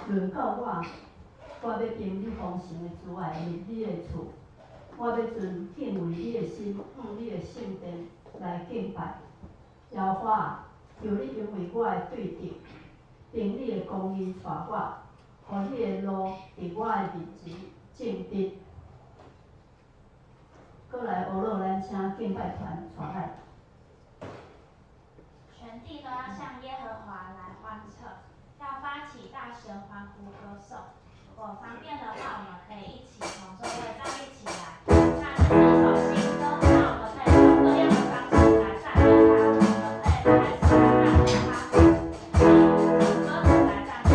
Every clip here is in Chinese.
轮到我要凭你丰盛的慈爱入你的厝，我要存敬畏你的心，向你的圣殿来敬拜。耶和华，求你因为我的对敌，凭你的公义带我，互你的路伫我的面前正直。过来，俄罗咱请敬拜团传来。全地都要向耶和华来欢唱，要发起大声欢呼歌颂。如果方便的话，我们可以一起从座位站立起来，唱这首新歌。那我们可以用各样的方式来赞美他，我们可以拍手来赞美他，以歌词来赞美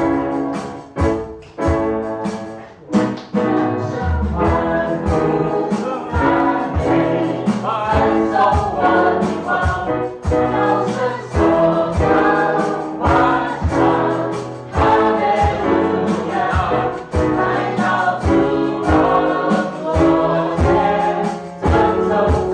来到主的座前，承受。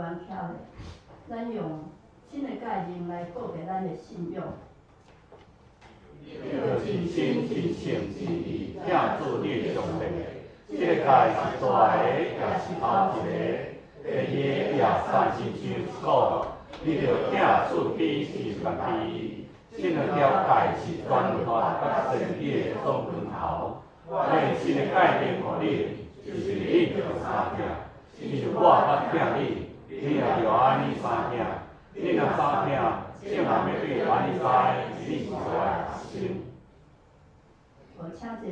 原徛咧，咱用新的概念来告别咱的信仰。要尽心尽性尽力，听主你上帝。这个界是大个，也是头一个，第二个也三亲相顾，你着听主比是万比。这两条界是专法甲真理的总源头。我的新的概念互你，就是你着三听，亲像我捌听你，你也着安尼三听。你若三听，圣人要对安尼知，你是我的心。我请坐。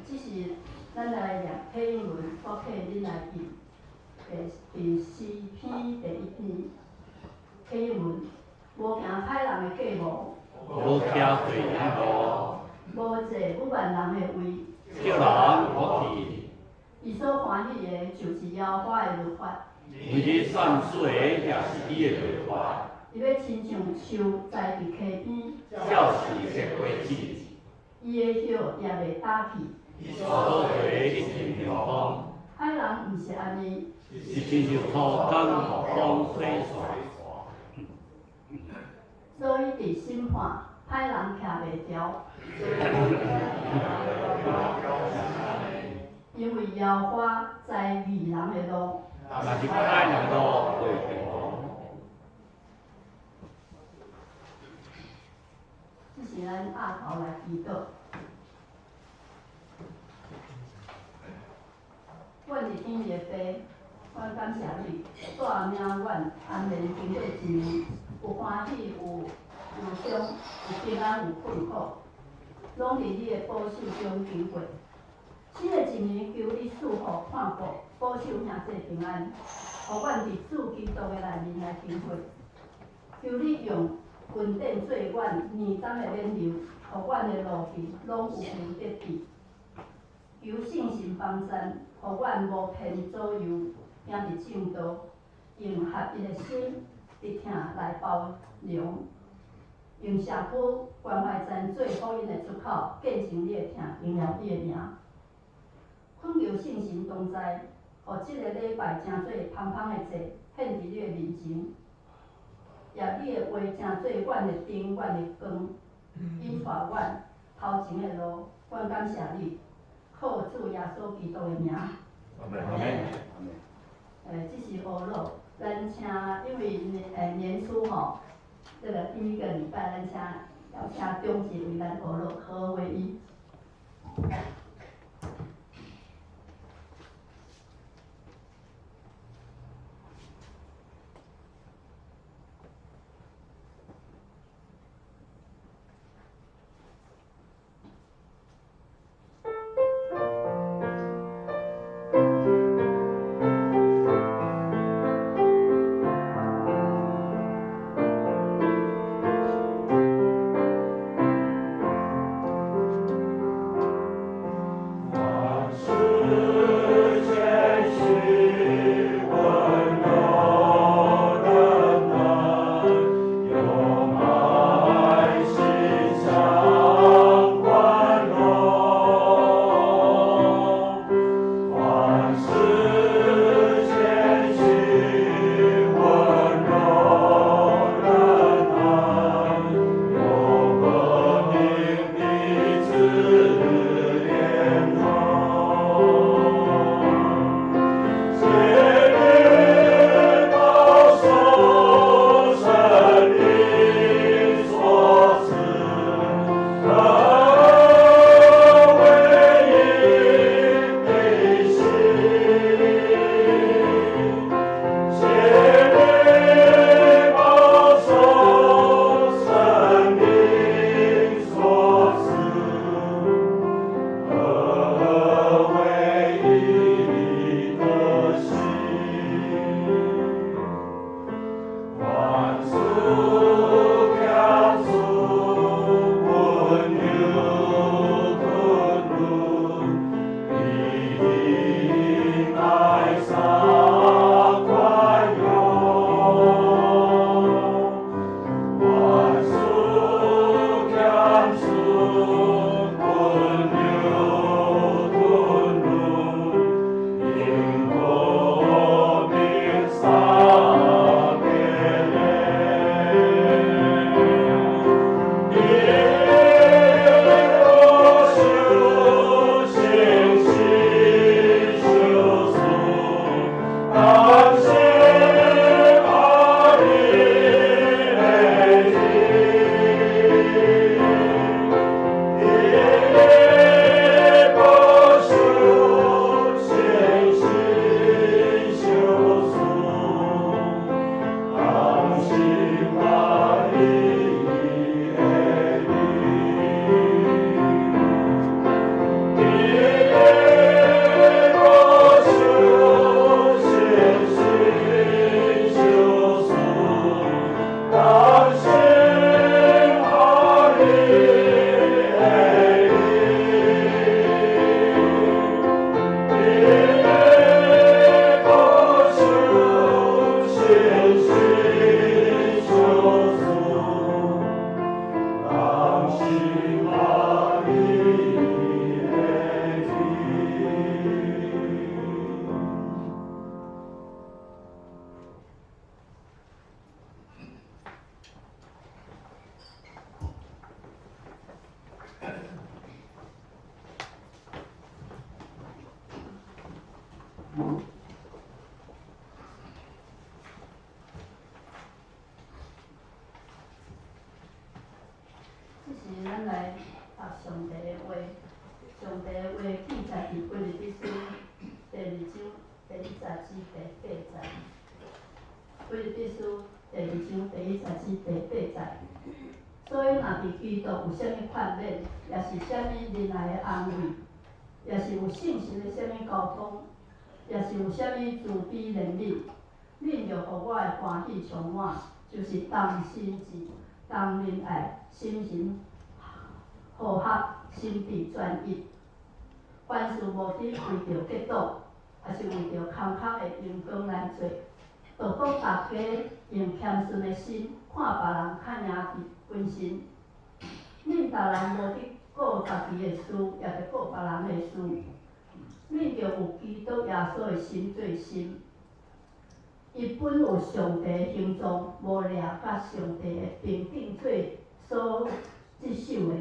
这是咱来念配英文，我客恁来记。第诗篇第1篇，配英文。无行歹人的计谋，无徛罪人路，无坐不万人的位。叫人无去。伊所欢喜的，就是耶和华的律法。日日善事的，也是伊的律法。伊要亲像树栽伫溪边，照是结果子。伊的叶也袂打去。伊所做的一阵平风。歹人毋是安尼，是亲像土干互风吹散。所以伫审判，歹人徛袂牢。因为耶和华栽义人的路，但是歹人路袂平衡。这是咱压头来祈祷。阮伫天的父，阮感谢你，带领阮安然经过一年，有欢喜，有伤，有平安，有困苦，拢伫你的保守中经过。新的一年，求你赐福看顾，保守兄弟平安，互阮伫主基督的内面来经过。求你用恩典做阮年长的免流，互阮的路径拢有平得地。求圣神帮赞，互阮无偏左右，行伫正道，用合一的心，直听来包容，用社区关怀赞做福音的出口，见证你的听，荣耀你的名。恳求圣神同在，互即个礼拜成做芳芳的祭，献伫你的面前。也你的话成做阮的灯，阮的光，引带阮头前的路。阮感谢你，靠主耶稣基督的名。这是学老，咱请，因为年初吼，这个第一个礼拜，咱要请中级为咱学老何为一。这是咱来读上帝的话，上帝的话记载伫腓立比书第2章第1节至第8节。腓立比书第2章第1节至第8节。所以，若伫基督有啥物劝勉，也是啥物仁爱的安慰，也是有信心的啥物沟通，也是有啥物慈悲怜悯，恁着互我的欢喜充满，就是同心志、同仁爱、心神和合、心地专一。凡事无伫为着结果，也是为着空空的荣光来做，就当大家用谦逊的心看别人较赢伫本身。恁逐人无伫顾家己的事，也着顾别人的事。恁着有基督耶稣的心做心。伊本有上帝的形状，无掠甲上帝的平等做所接受的，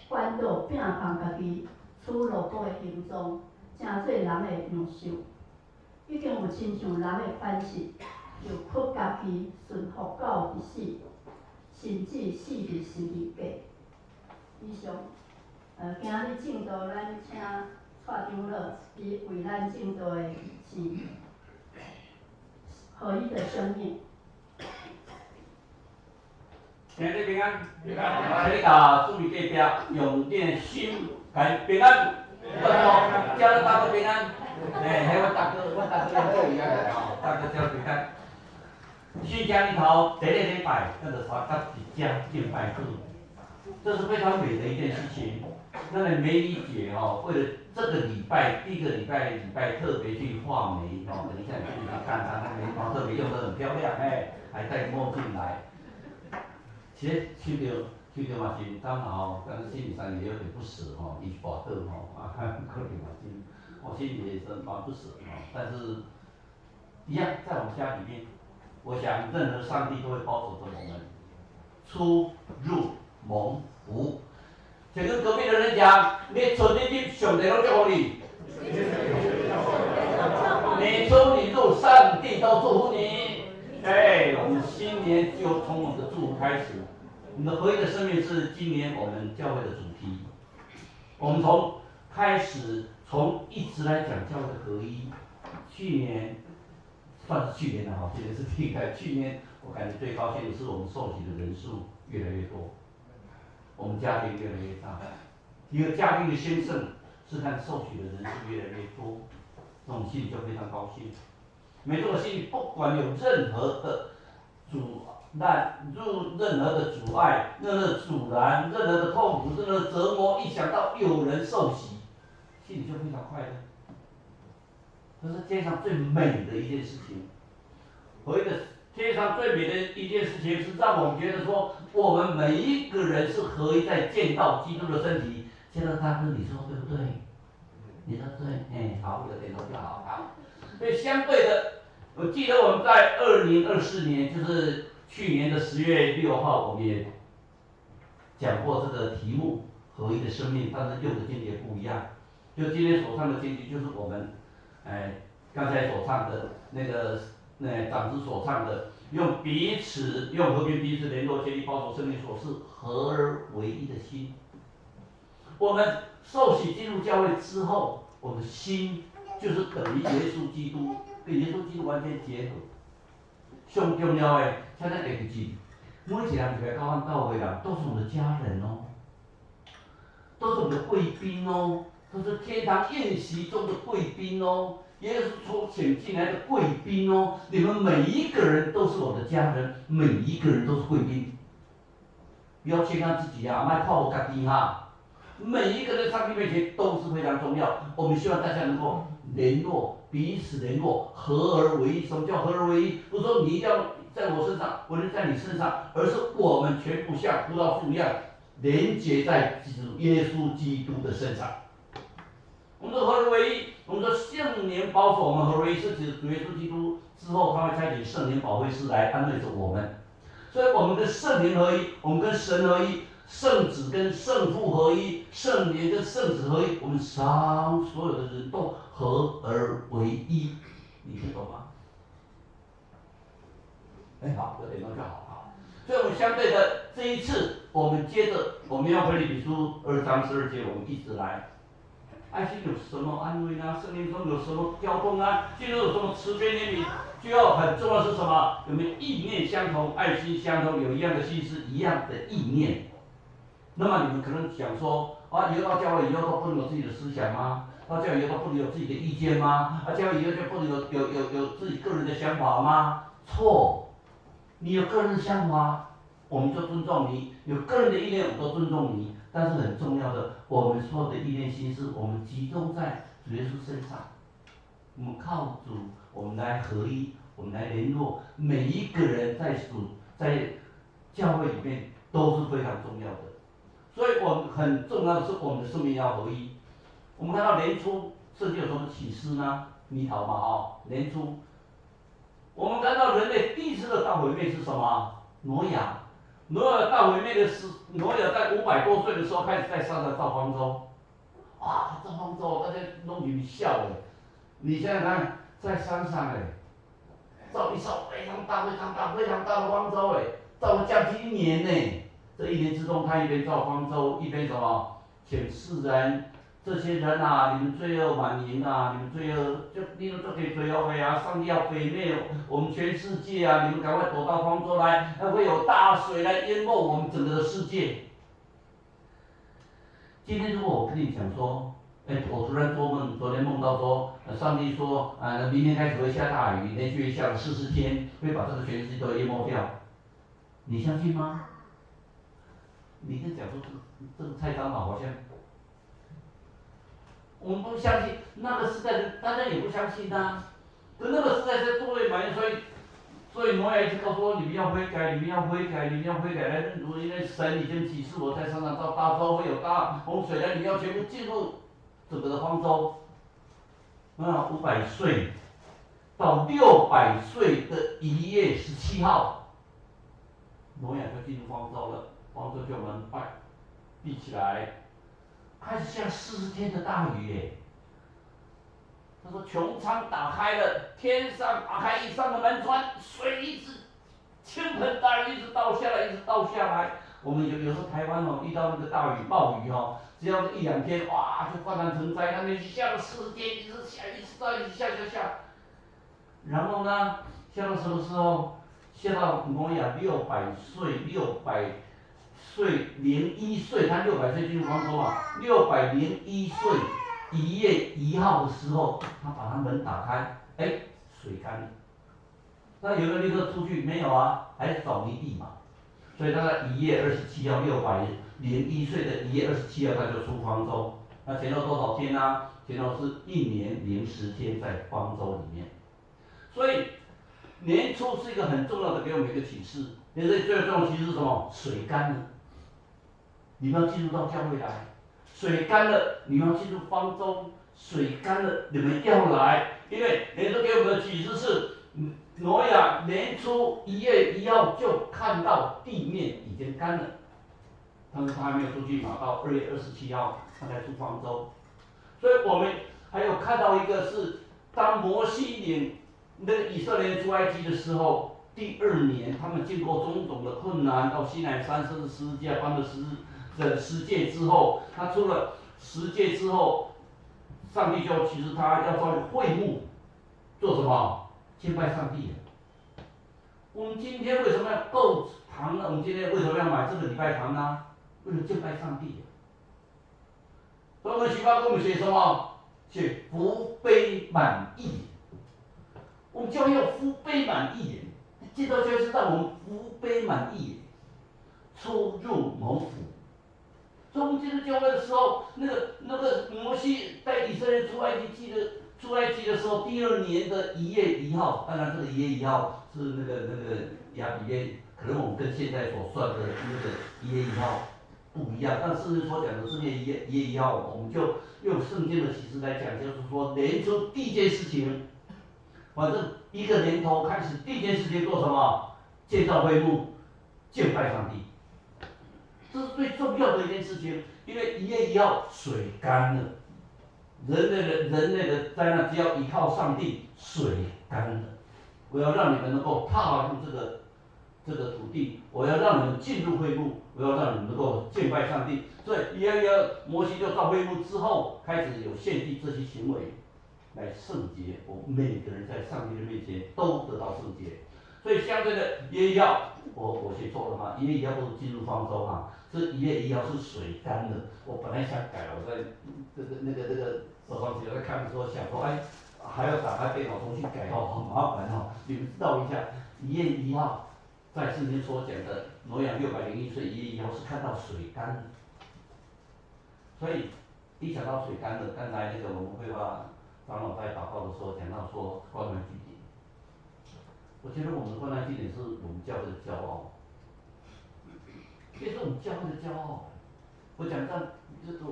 反倒摒空家己处落果的形状，成做人的样式。已经有亲像人的款式，就屈家己顺服到伫死，甚至死伫十字架。以上，今日正道，咱请蔡长老伊为咱正道的是合一的生命。今日平安，平安，请你甲主位隔壁用恁的心来平安，叫你大哥平安。迄我大哥要做伊啊，大哥叫平安。新疆里头第一礼拜，那个啥，甲一家敬拜主，这是非常美的一件事情。那个梅丽姐为了这个礼拜，第一个礼拜特别去画眉等一下你去看她那眉毛特别用得很漂亮，还戴墨镜来。其实去到嘛是刚好，但是心理上也有点不舍伊跋倒可能嘛心里也是蛮不舍但是一样在我们家里面，我想任何上帝都会保守着我们，出入蒙福。请跟隔壁的人讲，你出你入，上帝都祝福你；你出你入，上帝都祝福你。我们新年就从我们的祝福开始。我们的合一的生命是今年我们教会的主题。我们从一直来讲教会的合一。去年算是去年了今年是第一代。去年我感觉最高兴的是我们受洗的人数越来越多，我们家庭越来越大。一个家庭的兴盛是看受洗的人数越来越多，这种心里就非常高兴。每个心里不管有任何的任何的阻碍、任何的阻拦、任何的痛苦、任何的折磨，一想到有人受洗，心里就非常快乐。这是天上最美的一件事情。和一个天上最美的一件事情是让我们觉得说，我们每一个人是合一在建造基督的身体。现在大哥，你说对不对？你说对，好，有点头就好。所以相对的，我记得我们在2024年，就是去年的10月6号，我们也讲过这个题目“合一的生命”，但是用的经节不一样。就今天所唱的经节，就是我们刚才所唱的那个长子所唱的，用和平彼此联络，建立保守生命所是合而为一的心。我们受洗进入教会之后，我们的心就是等于耶稣基督，跟耶稣基督完全结合。上重要的，现在会记，每一个人入来教会教会人，都是我们的家人都是我们的贵宾都是天堂宴席中的贵宾耶稣所请进来的贵宾你们每一个人都是我的家人，每一个人都是贵宾。不要谦让自己莫靠我家己每一个人在上帝面前都是非常重要。我们希望大家能够联络，彼此联络，合而为一。什么叫合而为一？不是说你一定要在我身上，我能在你身上，而是我们全部像葡萄树一样，连结在耶稣基督的身上。我们说合而为一，我们说圣灵保守我们合而为一，是指主耶稣基督之后，他会差遣圣灵保惠师来安慰着我们。所以我们跟圣灵合一，我们跟神合一。圣子跟圣父合一，圣灵跟圣子合一，我们所有的人都合而为一，你听懂吗？好，有点钟就好。所以我们相对的这一次，我们接着我们要腓立比书2章12节，我们一直来。爱心有什么安慰呢？圣灵中有什么交通啊？进入有什么慈悲怜悯？就要很重要是什么？有没有意念相同、爱心相同，有一样的心思、一样的意念？那么你们可能想说啊，以后到教会以后都不能有自己的思想吗？到教会以后都不能有自己的意见吗？教会以后就不能有自己个人的想法吗？错，你有个人的想法，我们就尊重你；有个人的意见，我们都尊重你。但是很重要的，我们所有的意念心思，我们集中在主耶稣身上。我们靠主，我们来合一，我们来联络。每一个人在教会里面都是非常重要的。所以我们很重要的是，我们的生命要合一。我们看到年初圣经有什么启示呢？蜜桃嘛，年初，我们看到人类第一次的大毁灭是什么？挪亚。挪亚大毁灭的是，挪亚在500多岁的时候开始在山上造方舟。哇，造方舟，大家拢你笑哎！你想想看，在山上造一艘非常大的方舟造了将近1年呢。这1年之中，他一边造方舟，一边什么？请世人，这些人啊，你们罪恶满盈啊，你们罪恶你们就可以罪恶啊！上帝要毁灭我们全世界啊！你们赶快躲到方舟来，会有大水来淹没我们整个的世界。今天如果我跟你讲说，我突然做梦，昨天梦到说，上帝说，明天开始会下大雨，连续下了40天，会把这个全世界都淹没掉，你相信吗？你跟讲说这个太张了，好像我们不相信，那个时代大家也不相信啊。可那个时代在作为满意，所以挪亚一直告诉我，你们要悔改，你们要悔改，你们要悔改，来认主，因为神已经启示我在山上造大舟，会有大洪水来，你们要全部进入整个的方舟。500岁到600岁的1月17号，挪亚就进入方舟了，方舟就门闭起来，开始下40天的大雨他说穹苍打开了，天上打开一扇的门窗，水一直倾盆大雨一直倒下来，我们有时候台湾遇到那个大雨暴雨只要1、2天哇就泛滥成灾，它连续下了40天，一直下，一直下。然后呢，下到什么时候？下到挪亚600岁零1岁，他600岁进入方舟嘛，601岁1月1号的时候，他把他门打开，水干了。那有没有立刻出去？没有啊，还是找泥地嘛。所以他在1月27号，601岁的1月27号，他就出方舟。那前后多少天呢？前后是1年010天在方舟里面。所以年初是一个很重要的，给我们一个启示。年初最重要的启示是什么？水干了，你们要进入到教会来。水干了，你们要进入方舟。水干了，你们要来，因为年初给我们的启示是，挪亚年初1月1号就看到地面已经干了，但是他还没有出去嘛，到2月27号他才出方舟。所以我们还有看到一个是，当摩西领那个以色列人出埃及的时候，第2年他们经过种种的困难，到西乃山甚至十字架颁了十诫之后，他出了10诫之后，上帝就其实他要造会幕，做什么？敬拜上帝。我们今天为什么要购堂呢？我们今天为什么要买这个礼拜堂呢？为了敬拜上帝。所以我们启发跟我们写什么？写福杯满溢。我们教会要福杯满溢，进到教会是让我们福杯满溢，出入蒙福。所以我们进入教会的时候，那个摩西带以色列出埃及的时候，第2年的1月1号，当然这个1月1号是那个亚比列，可能我们跟现在所算的那个1月1号不一样，但是所讲的是1月1号，我们就用圣经的启示来讲，就是说年初第一件事情，反正一个年头开始第一件事情做什么？建造会幕，敬拜上帝。这是最重要的一件事情，因为1月1号水干了，人类的灾难只要依靠上帝，水干了。我要让你们能够踏入这个土地，我要让你们进入会幕，我要让你们能够敬拜上帝。所以1月1号摩西就造会幕之后，开始有献祭这些行为，来圣洁。我们每个人在上帝的面前都得到圣洁。所以相对的1月1号，我写错了吗？1月1号不是进入方舟哈，是1月1号是水干的。我本来想改了，我在这个手上写在看的时候想说，哎，还要打开电脑重新改哦，好麻烦哦。你们知道一下，1月1号在圣经所讲的挪亚601岁，1月1号是看到水干的。所以一讲到水干了，刚才那个我们会话长老在祷告的时候讲到说关门据点。我觉得我们的关门据点是我们教会的骄傲，也是我们教会的骄傲。我讲这，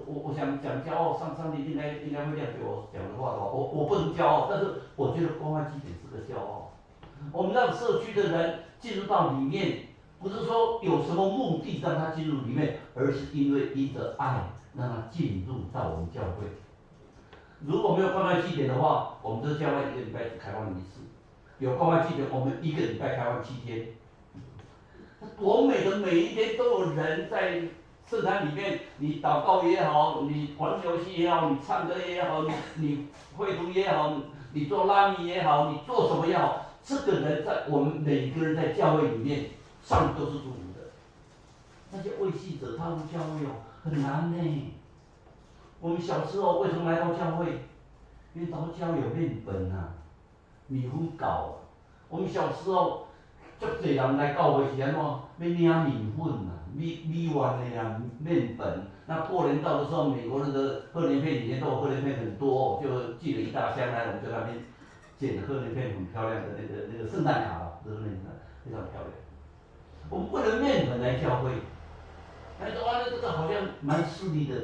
我想讲骄傲，上帝应该会谅解我讲的话的话，我不能骄傲，但是我觉得关爱据点是个骄傲。我们让社区的人进入到里面，不是说有什么目的让他进入里面，而是因着爱让他进入到我们教会。如果没有关爱据点的话，我们这教会1个礼拜只开放1次；有关爱据点，我们1个礼拜开放7天。多美的，每一天都有人在圣坛里面，你祷告也好，你玩游戏也好，你唱歌也好，你绘图也好，你做拉米也好，你做什么也好，这个人在我们每个人在教会里面，上帝都是祝福的。那些未信者踏入教会哦，很难呢。我们小时候为什么来到教会？因为到教有面粉啊，米粉糕。我们小时候，足侪人来教会是安怎？要领米粉啊，米丸的啊，面粉。那过年到的时候，美国那个贺年片里面都有贺年片很多，就寄了一大箱来，我们在那边剪贺年片很漂亮的那个圣诞卡了，这个非常漂亮。我们为了面粉来教会，哎，说哇，这个好像蛮势利的。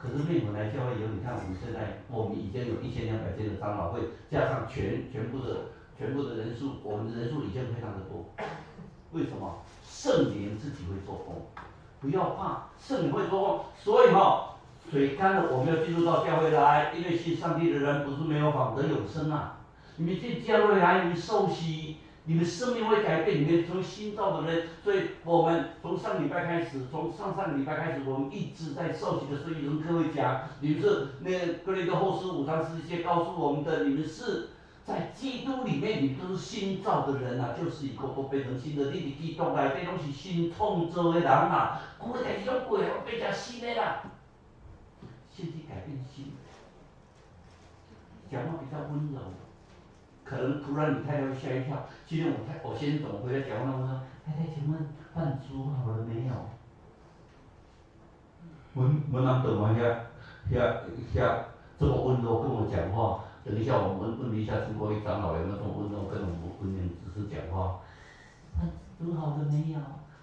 可是面粉来教会以后，你看我们现在，我们已经有1200间的长老会，加上全部的人数，我们的人数已经非常的多。为什么？圣灵自己会做工，不要怕，圣灵会做工。所以水干了，我们要进入到教会来，因为信上帝的人不是没有法得永生啊。你们进教会来，你们受洗。你们生命会改变，你们成为新造的人。所以我们从上礼拜开始，从上个礼拜开始，我们一直在受洗的时候，跟各位讲，你们是那个哥林多后书5章40节告诉我们的，你们是在基督里面，你们都是新造的人啊，就是以后都变成新的。你伫基督内底拢是新创造的人啊，古的代志拢过，拢变成新的啦。现在改变新，讲话比较温柔。可能突然你太太会吓一跳。今天我先生怎么回来讲话？我说太太，请问饭煮好了没有？文男等完这么温柔跟我讲话。等一下我们问一下陈国义长老有没有这么温柔跟我们文明只是讲话。饭煮好了没有？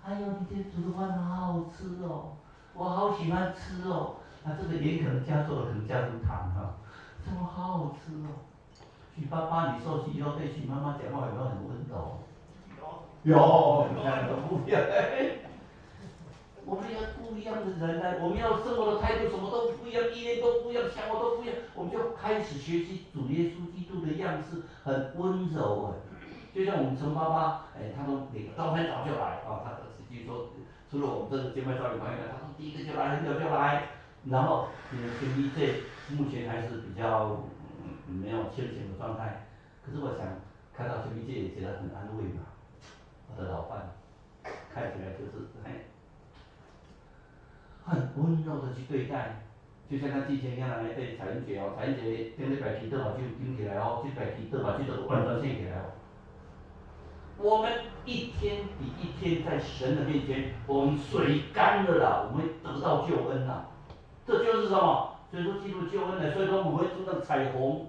哎呦，你这煮的饭好好吃哦，我好喜欢吃哦。这个盐可能加错了，可能加成糖哈。这么好好吃哦。许爸爸，你受洗以后对许妈妈讲话有没有很温柔？有，你看都不一样。我们要不一样的人呢，我们要生活的态度什么都不一样，意念都不一样，想法都不一样，我们就开始学习主耶稣基督的样式，很温柔就像我们陈爸爸，他都很早就来啊，他实际说，除了我们这个敬拜少女朋友，他说第一个就来，很早就来，然后天地这目前还是比较没有清醒的状态，可是我想看到天地界也觉得很安慰嘛，我的老伴看起来就是很温柔的去对待，就像他之前那样来对彩云姐彩云姐顶礼拜祈祷就顶起来这礼拜祈祷就完全献起来我们一天比一天在神的面前，我们水干了啦，我们得到救恩啦。这就是什么？所以说基督救恩了，所以说我们会知道彩虹。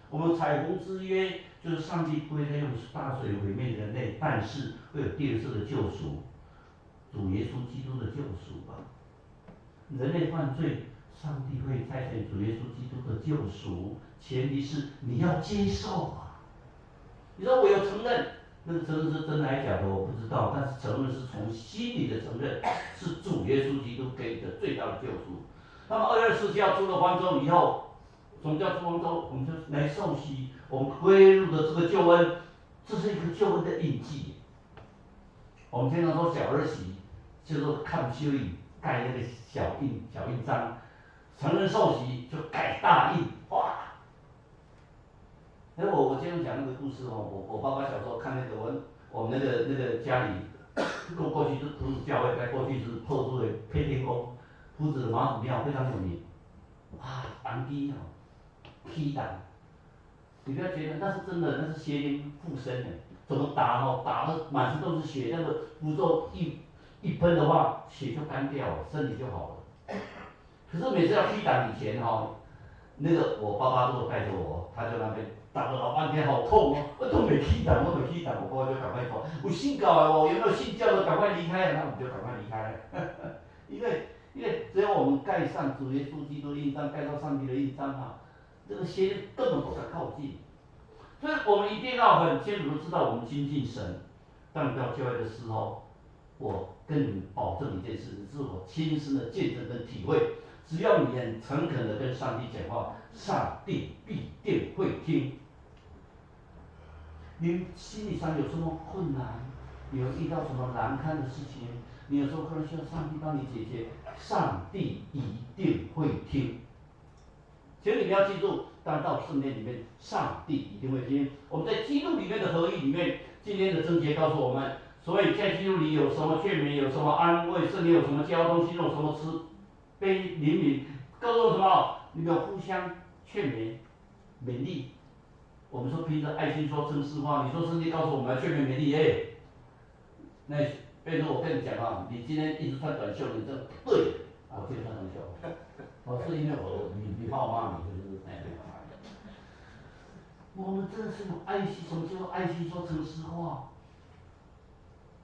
我们彩虹之约就是上帝不会再用大水毁灭人类，但是会有第二次的救赎，主耶稣基督的救赎吧。人类犯罪，上帝会差遣主耶稣基督的救赎，前提是你要接受啊。你说我有承认，那个承认是真的还是假的我不知道，但是承认是从心里的承认，是主耶稣基督给的最大的救赎。那么2月27号出了方舟以后，什么叫出方舟？我们就来受洗，我们归入的这个救恩，这是一个救恩的印记。我们经常说小儿洗，就是看修印盖那个小印章，承认受洗就盖大印，哇！我经常讲那个故事哦，我爸爸小时候看那个我们那个家里过去是埔子教会，在过去是破竹的配天宫，埔子的妈祖庙非常有名，啊，红基哦，起档，你不要觉得那是真的，那是邪灵附身的，怎么打哦，打的满身都是血，那个符咒一喷的话，血就干掉了，身体就好了。可是每次要起档以前哦，那个我爸爸如果带着我，他就那边打了老半天，好痛哦，我都没起档，我没起档，我爸爸就赶快说，有信教的哦，有没有信教的赶快离开，那我们就赶快离开了，因为只要我们盖上主耶稣基督的印章，盖到上帝的印章啊，这个邪根本不敢靠近。所以我们一定要很清楚的知道，我们亲近神。当你到教会的时候，我跟你们保证一件事，是我亲身的见证跟体会。只要你很诚恳的跟上帝讲话，上帝必定会听。你心理上有什么困难，你有遇到什么难堪的事情，你有时候可能需要上帝帮你解决，上帝一定会听。请你们要记住，当到圣殿里面，上帝一定会听。我们在基督里面的合一里面，今天的贞洁告诉我们，所以在基督里有什么劝勉，有什么安慰，圣灵有什么交通，心中有什么慈悲怜悯，告诉我什么？你们互相劝勉、勉励。我们说凭着爱心说真实话，你说圣经告诉我们要劝勉勉励，那比如我跟你讲啊，你今天一直穿短袖，你这不对，我今天穿长袖。是因为你怕我骂你，就是我们真的是有爱心，什么叫做爱心说诚实话？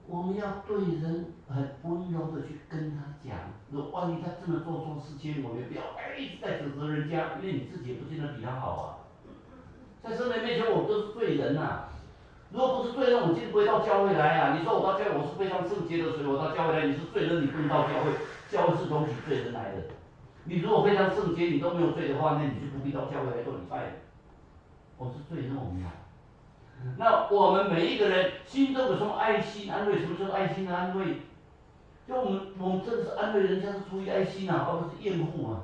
我们要对人很温柔的去跟他讲，如果万一他真的做错事情，我们不要一直在指责人家，因为你自己也不见得比他好啊。在圣人面前，我们都是罪人呐、如果不是罪人，我们今天不会到教会来啊。你说我到教会，我是非常圣洁的，所以我到教会来。你是罪人，你不能到教会，教会是容许罪人来的。你如果非常圣洁，你都没有罪的话，那你就不必到教会来做礼拜。我是罪人，我们啊。那我们每一个人心中有什么爱心安慰？什么叫爱心的安慰？就我们真的是安慰人家，是出于爱心啊，而不是厌恶啊。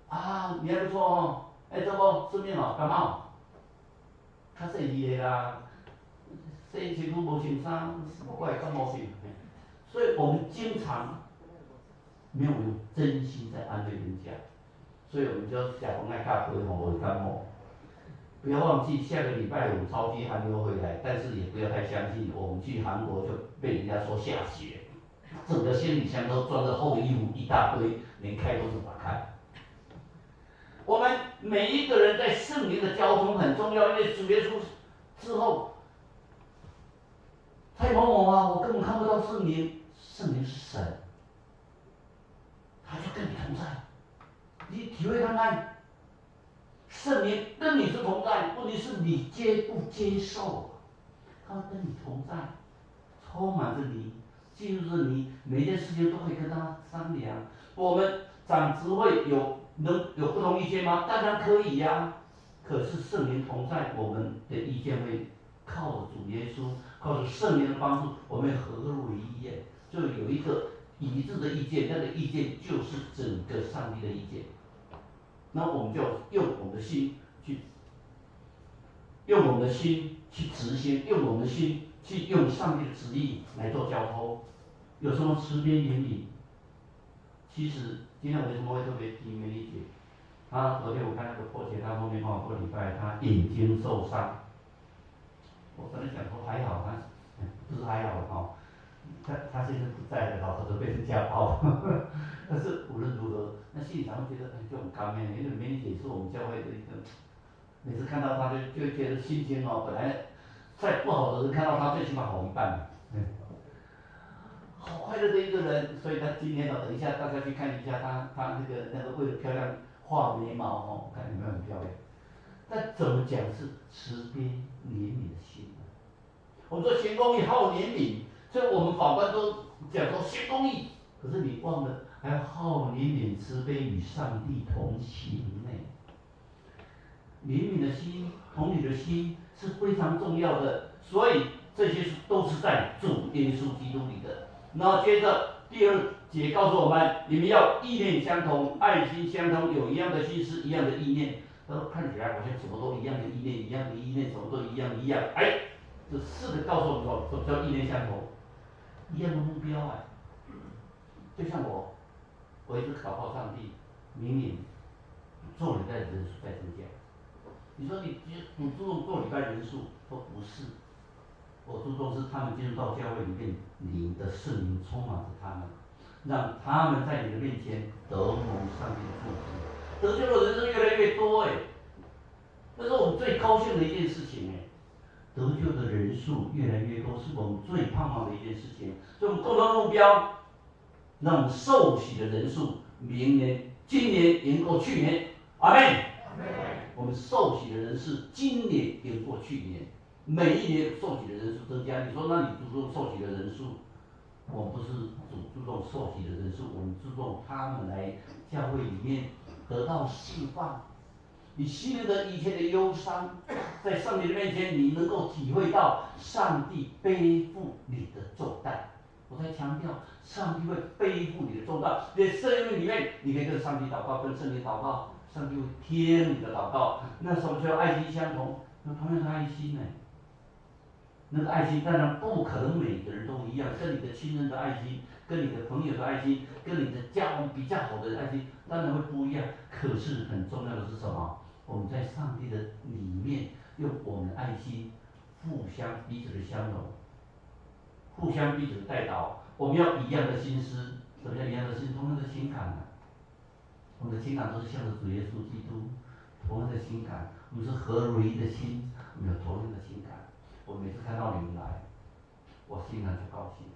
啊，你还不错哦，这个顺便哦，感冒，较细腻的啦，洗身躯无穿衫，无怪感冒病。所以我们经常没有用真心在安慰人家，所以我们就假装爱咖啡吼，我感冒。不要忘记下个礼拜五超级寒流回来，但是也不要太相信，我们去韩国就被人家说下雪，整个行李箱都装着厚衣服一大堆，连开都不打开。我们每一个人在圣灵的交通很重要，因为主耶稣之后，蔡某某啊，我根本看不到圣灵，圣灵是神，他就跟你同在，你体会看看。圣灵跟你是同在，问题是你接不接受？他跟你同在，充满着你，进入着你，每一件事情都可以跟他商量。我们长执会能有不同意见吗？当然可以呀、可是圣灵同在，我们的意见会靠着主耶稣，靠着圣灵的帮助，我们合而为一耶，就有一个一致的意见，那个意见就是整个上帝的意见。那我们就用我们的心去，用我们的心去执行，用我们的心去用上帝的旨意来做交通。有什么慈悲怜悯？其实今天我为什么会特别提美丽姐？她昨天我看那个破姐，她后面跟我过礼拜，她眼睛受伤。我跟她讲说还好，她不是还好哈，她现在不在了，老婆都被人家包。但是无论如何，那心里常会觉得就很甘愿，因为美丽姐是我们教会的一个，每次看到她就觉得心情哦，本来再不好的人看到她最起码好一半。好快乐的一个人，所以她今天等一下大家去看一下她那个为了漂亮画眉毛哦，看有没有很漂亮。但怎么讲是慈悲怜悯的心呢？我们说行公义，好怜悯，所以我们法官都讲说行公义，可是你忘了还要好怜悯、慈悲，与上帝同行呢。怜悯的心、同理的心是非常重要的，所以这些都是在主耶稣基督里的。然后接着第2节告诉我们，你们要意念相同，爱心相通，有一样的心思，一样的意念。他说看起来好像什么都一样的意念，一样的意念，什么都一样。哎，这4个告诉我们说，什么叫意念相同？一样的目标啊。就像我一直祷告上帝，明年做礼拜的人数在增加。你说你注重做礼拜人数，说不是，我注重是他们进入到教会里面，你的圣灵充满着他们，让他们在你的面前得蒙上帝的祝福，得救的人是越来越多这是我们最高兴的一件事情得救的人数越来越多，是我们最盼望的一件事情。所以我们共同目标，让我们受洗的人数今年赢过去年，阿门。我们受洗的人是今年赢过去年，每一年受洗的人数增加。你说，那你注重受洗的人数？我们不是注重受洗的人数，我们注重他们来教会里面得到释放。你心里的一切的忧伤，在上帝的面前，你能够体会到上帝背负你的重担。我在强调，上帝会背负你的重担。在生命里面，你可以跟上帝祷告，跟圣灵祷告。上帝会听你的祷告，那什么叫爱心相同？那同样的爱心那个爱心当然不可能每个人都一样，跟你的亲人的爱心，跟你的朋友的爱心，跟你的家人比较好的爱心，当然会不一样。可是很重要的是什么？我们在上帝的里面，用我们的爱心，互相彼此的相容，互相彼此的带导。我们要一样的心思，什么叫一样的心？同样的情感我们的情感都是向着主耶稣基督，同样的情感，我们是合而为一的心，我们有同样的情感。我每次看到你们来，我心上就高兴。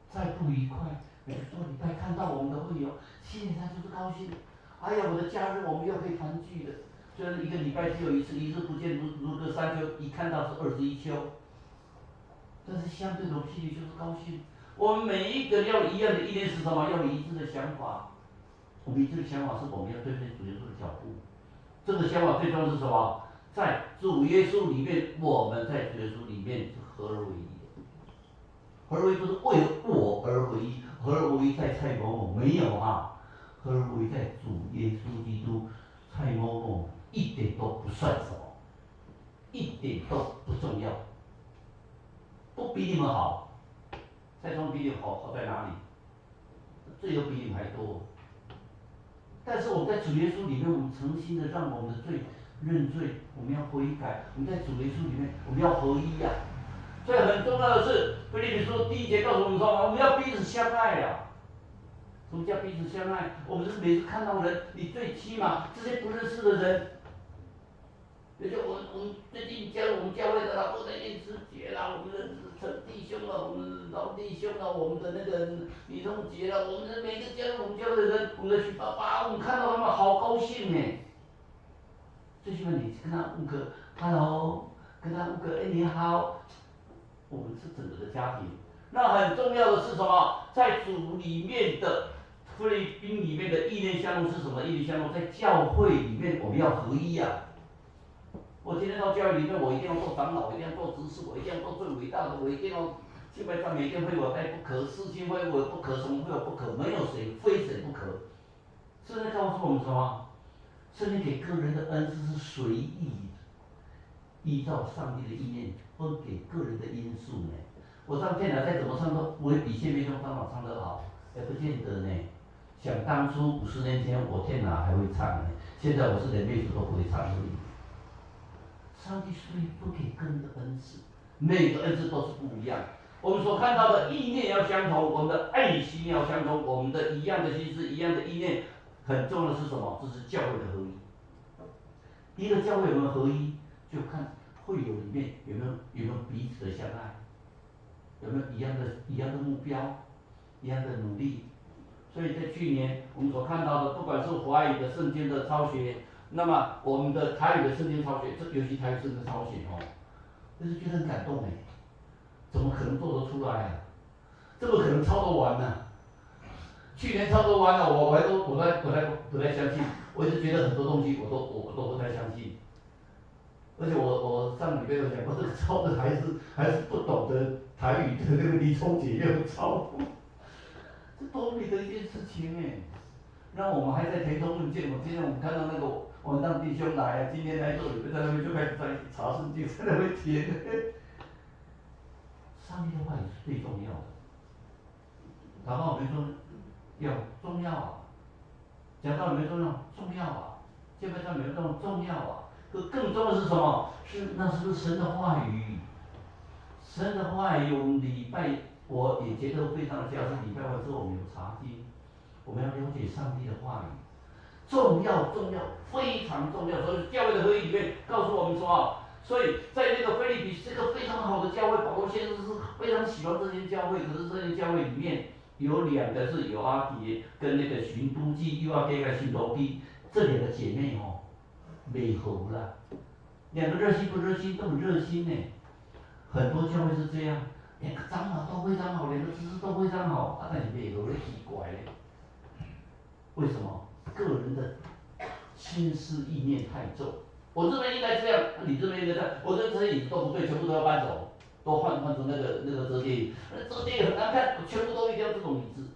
再不愉快，每次做礼拜看到我们的会友，心里上就是高兴。哎呀，我的假日我们又可以团聚了。虽然一个礼拜只有一次，一日不见如隔三秋，一看到是21秋。但是相对的，我们心里就是高兴。我们每一个要一样的意念是什么？要一致的想法。我们一致的想法是我们要对主耶稣的脚步。这个想法最重要是什么？在主耶稣里面，我们在主耶稣里面是合而为一的。合而为一不是为了我而为一，合而为一在蔡某某没有合而为一在主耶稣基督，蔡某某一点都不算什么，一点都不重要，都比你们好。蔡总比你们好在哪里？罪都比你们还多。但是我们在主耶稣里面，我们诚心的让我们的罪认罪，我们要悔改。我们在主耶稣里面，我们要合一所以很重要的是，腓立比书第1节告诉我们说，我们要彼此相爱什么叫彼此相爱？我们是每次看到人，你最起码这些不认识的人，比如说我们最近加入我们教会的啦，都在念诗节啦，我们的陈弟兄啦，我们老弟兄啦，我们的那个李同杰啦，我们的每个加入我们教会的人，我们的许爸爸，我们看到他们好高兴最起码你跟他问个 hello， 跟他问个你好，我们是整个的家庭。那很重要的是什么？在主里面的腓立比里面的意念相同是什么？意念相同在教会里面我们要合一我今天到教会里面，我一定要做长老，我一定要做执事，我一定要做最伟大的，我一定要敬拜赞美一定会我带不可，事情会我不可，什么会我不可，没有谁非谁不可。圣经告诉我们什么？圣经给个人的恩赐是随意依照上帝的意念分给个人的因素我唱天台再怎么唱都不会比谢明忠长老唱得好，不见得想当初50年前我天哪还会唱现在我是连乐曲都不会唱上帝所以不给个人的恩赐，每个恩赐都是不一样。我们所看到的意念要相同，我们的爱心要相同，我们的一样的心思、一样的意念，很重要的是什么？这是教会的合一。一个教会有没有合一，就看会友里面有没有彼此的相爱，有没有一样的目标，一样的努力。所以在去年我们所看到的，不管是华语的圣经的抄写，那么我们的台语的圣经抄写，尤其台语圣经抄写就是觉得很感动哎，怎么可能做得出来啊？这么可能操得完呢、去年操作完了，我还都不太相信，我一直觉得很多东西我都不太相信，而且我上礼拜有讲过，这个抄的还是不懂得台语的那个李聪姐又抄，这多美的一件事情哎！让我们还在填充问卷，今天我们看到那个晚上弟兄来啊，今天来做礼拜，在那边就开始在查圣经，在那边填。上帝的话也是最重要的，祷告没说要重要啊，讲道没重要重要啊，敬拜上没重要啊，更重要的是什么？那是不是神的话语？神的话语，我们礼拜我也觉得非常的重要，是礼拜完之后我们有查经，我们要了解上帝的话语，重要，非常重要。所以教会的合一里面告诉我们说，所以在那个腓立比是个非常好的教会，保罗先生是非常喜欢这间教会，可是这间教会里面有两个是有阿蝶跟那个寻都记，又要给个寻都记，这两个姐妹哦，美合了，两个热心不热心都很热心呢。很多教会是这样，两个长老都非常好，两个知识都非常好，但是美合的奇怪嘞，为什么？个人的心思意念太重，我这边应该这样，你这边应该这样，我这些椅子都不对，全部都要搬走，都换成那个折叠椅，折叠椅很难看，全部都一定要这种椅子。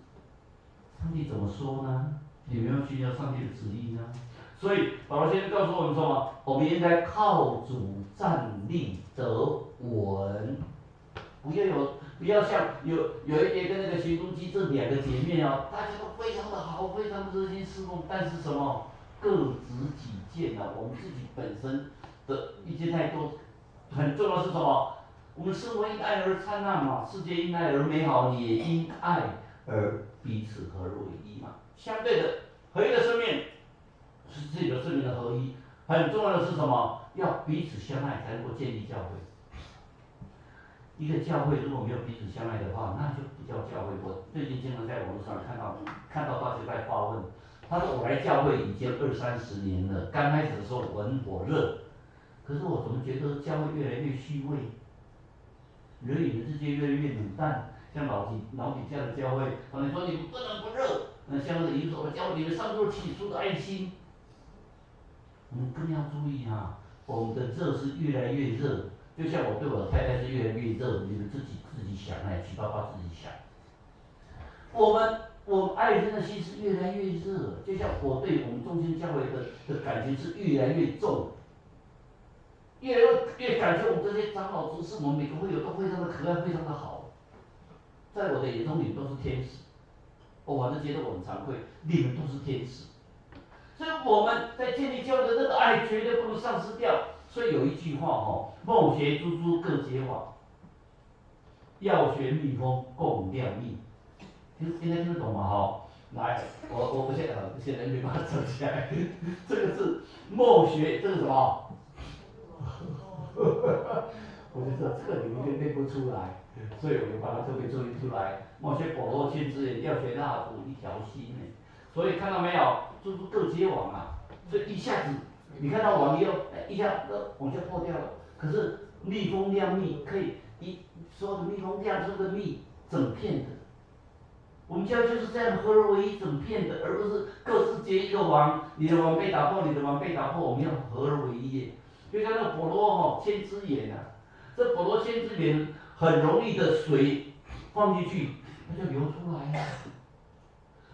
上帝怎么说呢？你们要寻求上帝的旨意呢？所以保罗先生告诉我们说嘛，我们应该靠主站立得稳，不要像有一点跟那个徐东基这两个姐妹啊，大家都非常的好，非常的热心侍奉，但是什么各执己见啊，我们自己本身的意见太多，很重要是什么？我们生活因爱而灿烂嘛，世界因爱而美好，也因爱而彼此合而为一嘛。相对的，合一的生命是自己的生命的合一，很重要的是什么？要彼此相爱才能够建立教会。一个教会如果没有彼此相爱的话，那就不叫教会。我最近经常在网络上看到大家在发问，他说我来教会已经20-30年了，刚开始的时候我很火热，可是我怎么觉得教会越来越虚伪，人与人之间越来越冷淡。像老底家的教会，他们说你们不能不热，像那个以所的教会，你们上头起初的爱心，我们更要注意啊，我们的热是越来越热。就像我对我的太太是越来越热，你们自己想7、8八自己想。我们爱人的心是越来越热，就像我对我们中心教会的感情是越来越重，越来越感觉我们这些长老执事，我们每个会友都非常的可爱，非常的好。在我的眼中，你们都是天使，我还是觉得我很惭愧，你们都是天使。所以我们在建立教会的那个爱绝对不能丧失掉。所以有一句话哦，梦学猪猪各结网，要学蜜蜂共酿蜜。听得懂吗？哈，来，我现在没办法走起来。这个是梦学，这是什么？我就知道这个你们念不出来，所以我就把它特别注意出来。梦学保罗先知也要学蜡烛一条心呢。所以看到没有，猪猪各结网啊，所以一下子。你看到网以后，一下网就破掉了。可是蜜蜂酿蜜可以所有的蜜蜂酿出的蜜整片的。我们教就是这样合而为一整片的，而不是各自结一个网，你的网被打破，你的网被打破，我们要合而为一。就像那个保罗千枝眼啊，这保罗千枝眼很容易的水放进去，它就流出来了。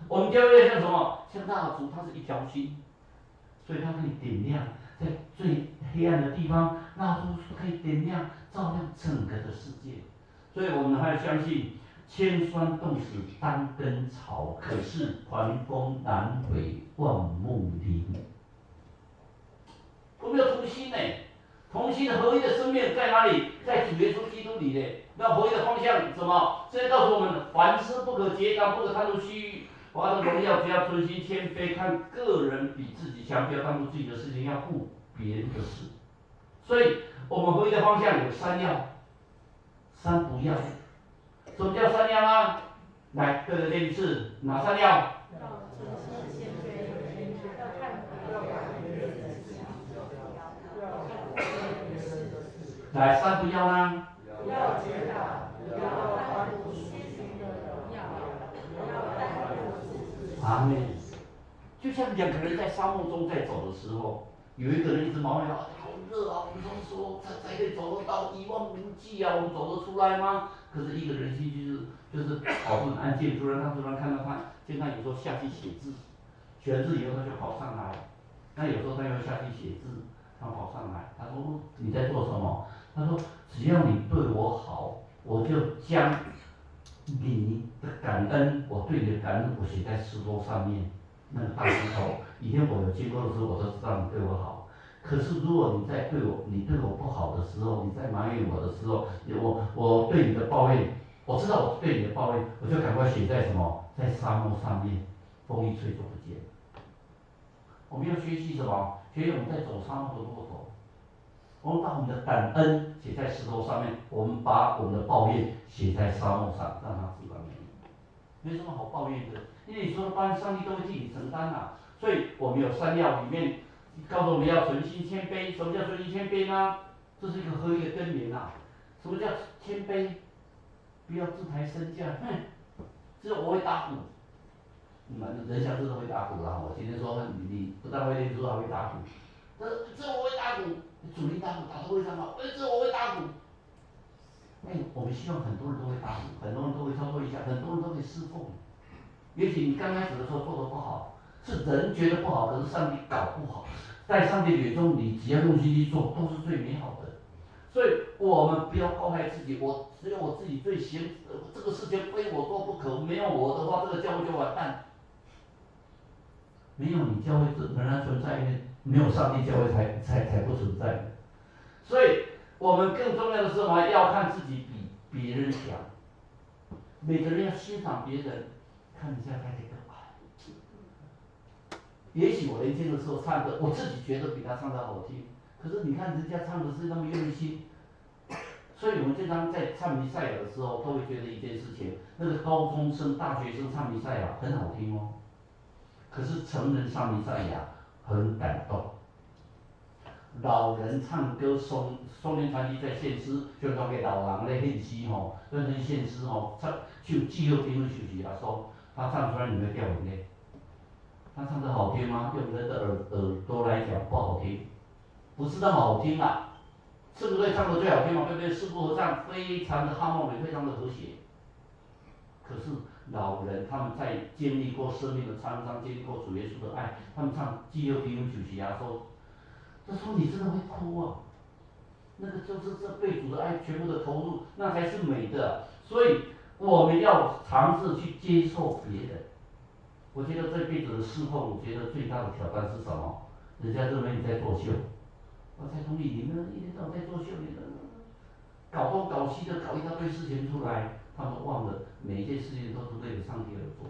我们教会像什么？像蜡烛，它是一条心。所以它可以点亮，在最黑暗的地方，蜡烛可以点亮，照亮整个的世界。所以我们还要相信，千酸冻死当根草，可是环风南北万木林。我们有同心呢，同心的合一的生命在哪里？在主耶稣基督里呢。那合一的方向什么？现在告诉我们，凡事不可结党，不可贪图虚誉。华的荣耀，只要存心谦卑，看个人比自己强，不要当做自己的事情，要顾别人的事。所以，我们合一的方向有3要，3不要。什么叫3要啊？来，对着念一次，哪3要？来，三不要呢？不要结党，不要欢呼虚行的荣耀，不要担负自己。阿妹，就像两个人在沙漠中在走的时候，有一个人一直毛要，好热啊！我们都说才可以走得到一望无际啊，我们走得出来吗？可是一个人心就是跑步很安静，突然看到他，经常有时候下去写字，写完字以后他就跑上来，那有时候他又下去写字，他跑上来，他说你在做什么？他说只要你对我好，我就将你的感恩，我对你的感恩，我写在石头上面。那个大石头，以前我有经过的时候，我都知道你对我好。可是如果你对我不好的时候，你在埋怨我的时候，我对你的抱怨，我知道我对你的抱怨，我就赶快写在什么，在沙漠上面，风一吹就不见了。我们要学习什么？学习我们在走沙漠的骆驼。我们把我们的感恩写在石头上面，我们把我们的抱怨写在沙漠上，让它自然没有，没什么好抱怨的。因为你说的抱怨，上帝都会替你承担呐。所以我们有三要里面告诉我们要存心谦卑。什么叫存心谦卑呢？这是一个合一的根源呐。什么叫谦卑？不要自抬身价，这我会打鼓。人想知道会打鼓啦。我今天说你不但会练书，还会打鼓。这我会打鼓，主力打鼓打得非常好。这我会打鼓。我们希望很多人都会打鼓，很多人都会操作一下，很多人都会侍奉。也许你刚开始的时候做得不好，是人觉得不好，可是上帝搞不好。在上帝眼中，你只要用心去做，都是最美好的。所以我们不要高害自己，只有我自己最行，这个事情非我做不可，没有我的话，这个教会就完蛋。没有你，教会仍然存在，因为没有上帝，教会才不存在。所以我们更重要的是什么？要看自己比别人强。每个人要欣赏别人，看人家在那个也许我年轻的时候唱的，我自己觉得比他唱的好听，可是你看人家唱的是那么用心，所以我们经常在唱弥赛亚的时候，都会觉得一件事情，那个高中生、大学生唱弥赛亚很好听哦，可是成人唱弥赛亚很感动。老人唱歌，松年传奇在献诗，就讲给老人咧献诗吼，变成献诗吼，唱就既有评论就是他说，他唱出来你会掉眼泪。他唱的好听吗？用人的耳朵来讲不好听，不是那么好听啊。四个队唱的最好听嘛，对不对？四部合唱非常的哈默美，非常的和谐。可是老人他们在经历过生命的沧桑，经历过主耶稣的爱，他们唱既有评论就是他说。他说：“你真的会哭啊！那个就是这对主的爱全部的投入，那才是美的。所以我们要尝试去接受别人。我觉得这辈子的侍奉，我觉得最大的挑战是什么？人家认为你在作秀，我才同意你们一天到晚在作秀，你们搞东搞西的搞一大堆事情出来，他们忘了每一件事情都是为了上帝而做。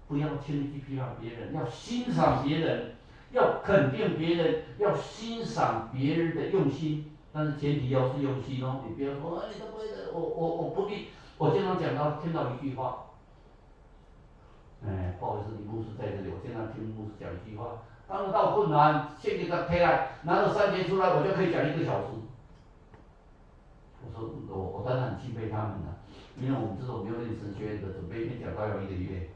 不要轻易去批判别人，要欣赏别人。”要肯定别人，要欣赏别人的用心，但是前提要是用心哦。你不要说，你都不会的，我不必。我经常听到一句话，不好意思，李牧师在这里，我经常听牧师讲一句话：当遇到困难，献给他黑暗，拿着3节出来，我就可以讲1个小时。我说我当然很敬佩他们了，因为我们这种没有认神学院的，准备一篇讲道要1个月，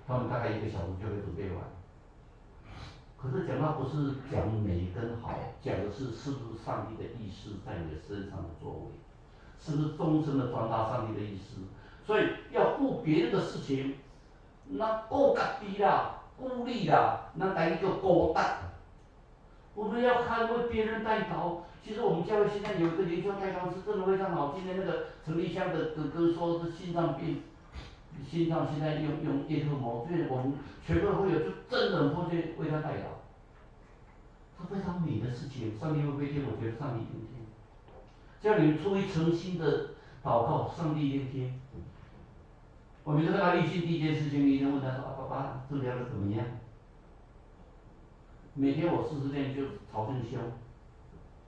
他们大概1个小时就会准备完。可是讲到不是讲美跟好，讲的是不是上帝的意思在你的身上的作为，是不是忠诚的传达上帝的意思。所以要顾别人的事情，那顾家己啦，顾你啦，那来一个顾德。我们要看为别人代祷。其实我们教会现在有一个灵修代祷是真的非常好。今天那个陈立香的哥哥说是心脏病。心脏现在用叶克膜，所以我们全部会有就真人过去为他代祷，是非常美的事情。上帝会不会听？我觉得上帝一定听。只要你们出于诚心的祷告，上帝一定听。我每次看到立信第一件事情，医生问他说：“爸爸治疗的怎么样？”每天我40天就朝圣修，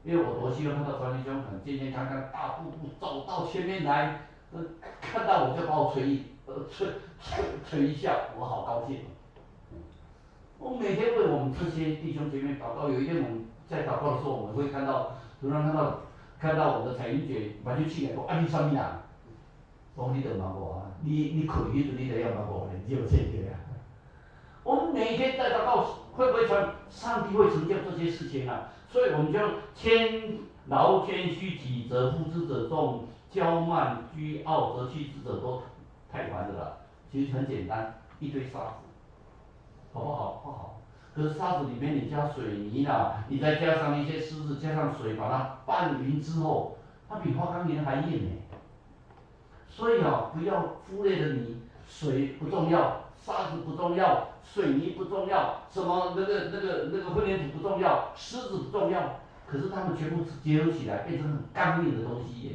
因为我多希望看到朝圣兄很健健康康，大步步走到前面来，看到我就把我捶一下，我好高兴。我每天为我们这些弟兄姐妹祷告。有一天我们在祷告的时候，我们会突然看到看到我的彩云姐，嘛就起来讲，啊你啥物人？讲你著问我啊，你困迄阵你著要问我咧，你有这个啊？我们每天在祷告，会不会传？上帝会成就这些事情啊！所以我们就谦劳谦虚己则夫之者众，骄慢居傲则弃之者多，太难的了。其实很简单，一堆沙子，好不好？不好。可是沙子里面你加水泥啦，你再加上一些石子，加上水，把它拌匀之后，它比花岗岩还硬呢。所以啊，不要忽略了你，水不重要，沙子不重要，水泥不重要，什么那个混凝土不重要，石子不重要，可是它们全部结合起来，变成很刚硬的东西耶。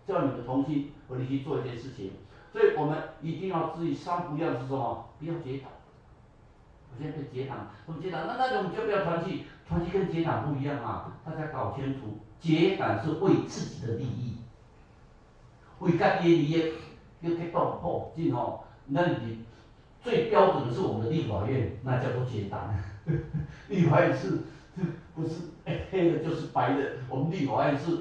叫你们同心合力去做一件事情，所以我们一定要注意三不要是什么？不要结党。我现在对结党，我们结党，那种就不要团契，团契跟结党不一样啊，大家搞清楚，结党是为自己的利益。为家己的利益要去动吼，真吼，那你最标准的是我们的立法院，那叫做结党。立法院是不是黑的就是白的？我们立法院是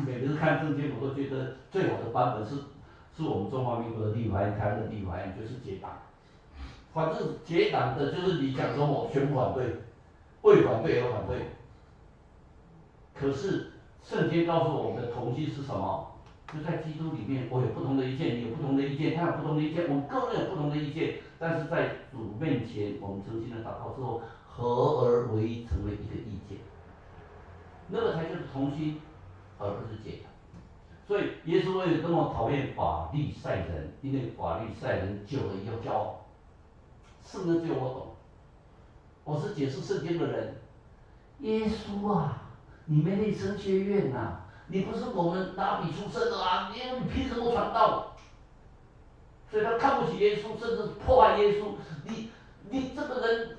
每次看证件，我都觉得最好的版本是我们中华民国的立法院，台湾的立法院就是结党。反正结党的就是你讲什么全部反对，为反对而反对。可是圣经告诉我们的同心是什么？就在基督里面，我有不同的意见，你有不同的意见，他有不同的意见，我们个人有不同的意见，但是在主面前，我们诚心的祷告之后，合而为一，成为一个意见，那个才就是同心，而不是结党。所以耶稣为什么讨厌法利赛人？因为法利赛人久了以后骄傲，圣人只有我懂，我是解释圣经的人。耶稣啊，你没念神学院呐、你不是我们拉比出身的啊，你凭什么传道？所以他看不起耶稣，甚至迫害耶稣。你这个人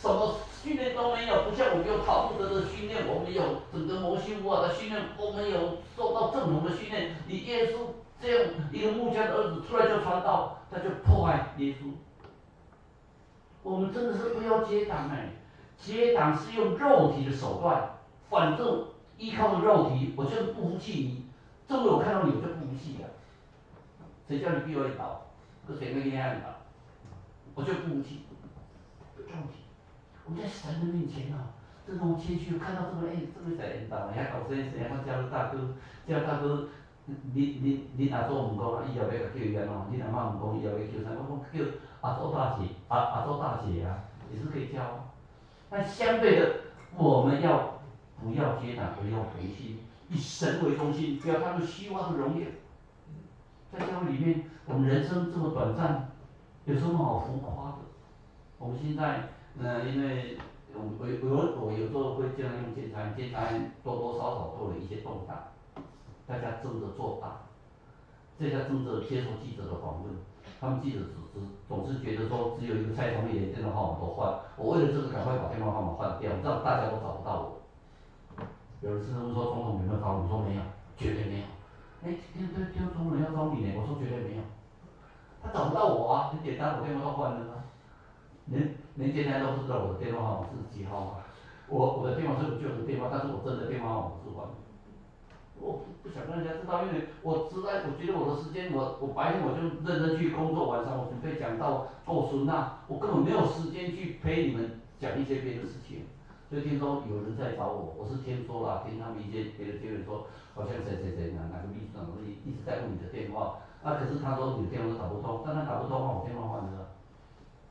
什么训练都没有，不像我们有塔木德的训练，我们有整个摩西五法的训练，我们有受到正统的训练。你耶稣这样一个木匠的儿子出来就传道，他就迫害耶稣。我们真的是不要结党哎，结党是用肉体的手段，反正依靠着肉体，我就是不服气你，这么我看到你我就不服气了。谁叫你逼我一倒？跟谁没跟你按倒？我就不服气，肉体。我们在神的面前啊，这种谦虚，看到这个这个在引导，人家搞这件事，人家加入大哥，加入大哥，你哪做唔讲，以后要甲叫伊安怎？你哪妈唔讲，以后要叫啥？我讲叫阿周大姐，阿周大姐啊，也是可以教。但相对的，我们要不要结党，而要同心，以神为中心，不要他们虚妄的荣耀。在教会里面，我们人生这么短暂，有什么好浮夸的？我们现在，因为我有时候会这样用监察院多多少少都有一些动荡，大家争着做大，大家争着接受记者的访问，他们记者总是觉得说只有一个蔡同学连电话号码都换，我为了这个赶快把电话号码换掉，让大家都找不到我。有人甚至说总统有没有找你？说没有，绝对没有。听总统要找你呢，我说绝对没有。他找不到我啊，很简单，我电话都换了啊。连监察都不知道我的电话号码是几号啊？我的电话是旧的电话，但是我真的电话号码不是换的。我不想让人家知道，因为我觉得我的时间，我白天我就认真去工作，晚上我准备讲到够孙那，我根本没有时间去陪你们讲一些别的事情。所以听说有人在找我，我是听说啦，听他们一些别的接人说，好像谁哪个秘书长一直在问你的电话，可是他说你的电话都打不通，但他打不通我电话换了。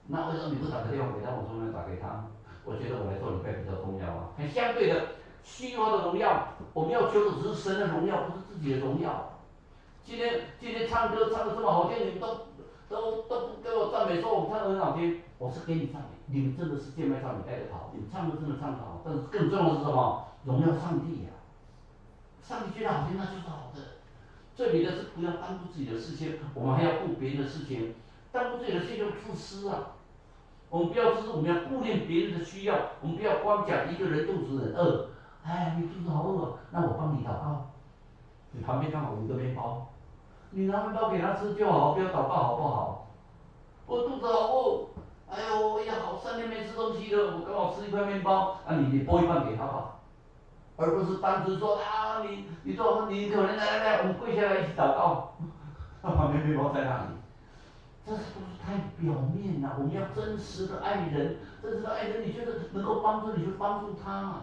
那为什么你不打个电话给他？我说没有打给他。我觉得我来做礼拜比较重要啊。很相对的，虚华的荣耀，我们要求的只是神的荣耀，不是自己的荣耀。今天唱歌唱得这么好听，你们都不给我赞美，说我们唱得很好听，我是给你赞美。你们真的是健美唱你带得好，你们唱歌真的唱得好，但是更重要的是什么？荣耀上帝呀、上帝觉得好听，那就是好的。这里的是不要耽误自己的事情，我们还要顾别人的事情。耽误自己的事情就自私啊！我们不要自私，我们要顾念别人的需要，我们不要光讲一个人肚子很饿，你肚子好饿，那我帮你祷告。你旁边刚好有一个面包，你拿面包给他吃就好，不要祷告好不好？我肚子好饿，哎呦，也好3天没吃东西了，我刚好吃一块面包，你剥一半给他吧。而不是单纯说啊你可能来，我们跪下来一起祷告，旁边面包在那里，这都是太表面了。我们要真实的爱人，真实的爱人，你觉得能够帮助你就帮助他。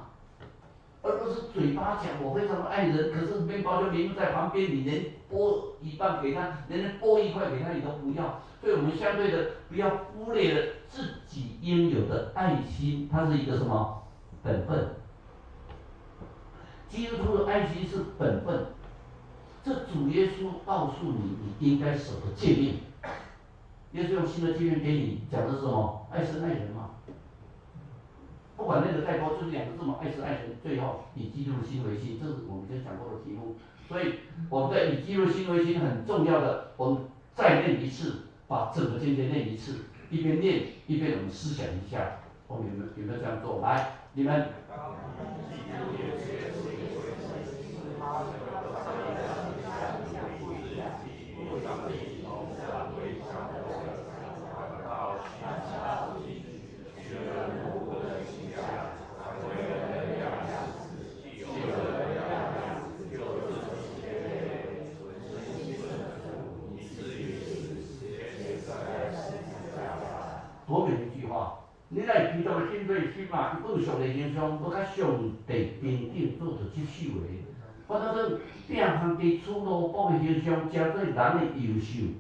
而不是嘴巴讲我非常的爱人，可是面包就明明在旁边，你连剥一半给他，连剥一块给他你都不要。所以我们相对的不要忽略了自己应有的爱心，它是一个什么本分？基督徒的爱心是本分，这主耶稣告诉你，你应该守的诫命。耶稣用新的诫命给你讲的是什么？爱神爱人嘛。不管那个再多，就是两个字嘛，爱神爱人，最后以基督的心为心，这是我们以前讲过的题目。所以我们在以基督的心为心很重要的，我们再念一次，把整个经节念一次，一边念一边我们思想一下，我们有没有这样做？来，你们。多明一句话，你来基督的心对心嘛，伊本上的形象，搁较上帝边境做着接受的。我当作摒项伫处罗卜的形象，加做人的优秀，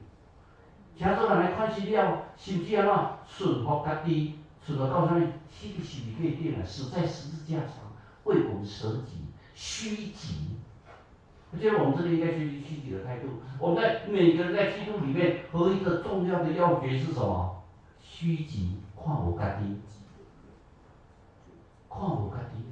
加做人来款式了，甚至安怎顺服家己，顺服到啥物？死伫十字架顶啊，死在十字架上，为我们舍己，虚己。我觉得我们这个应该学习虚己的态度。我们在每个人在基督里面，和一个重要的要诀是什么？虚己，看我家己，看我家己，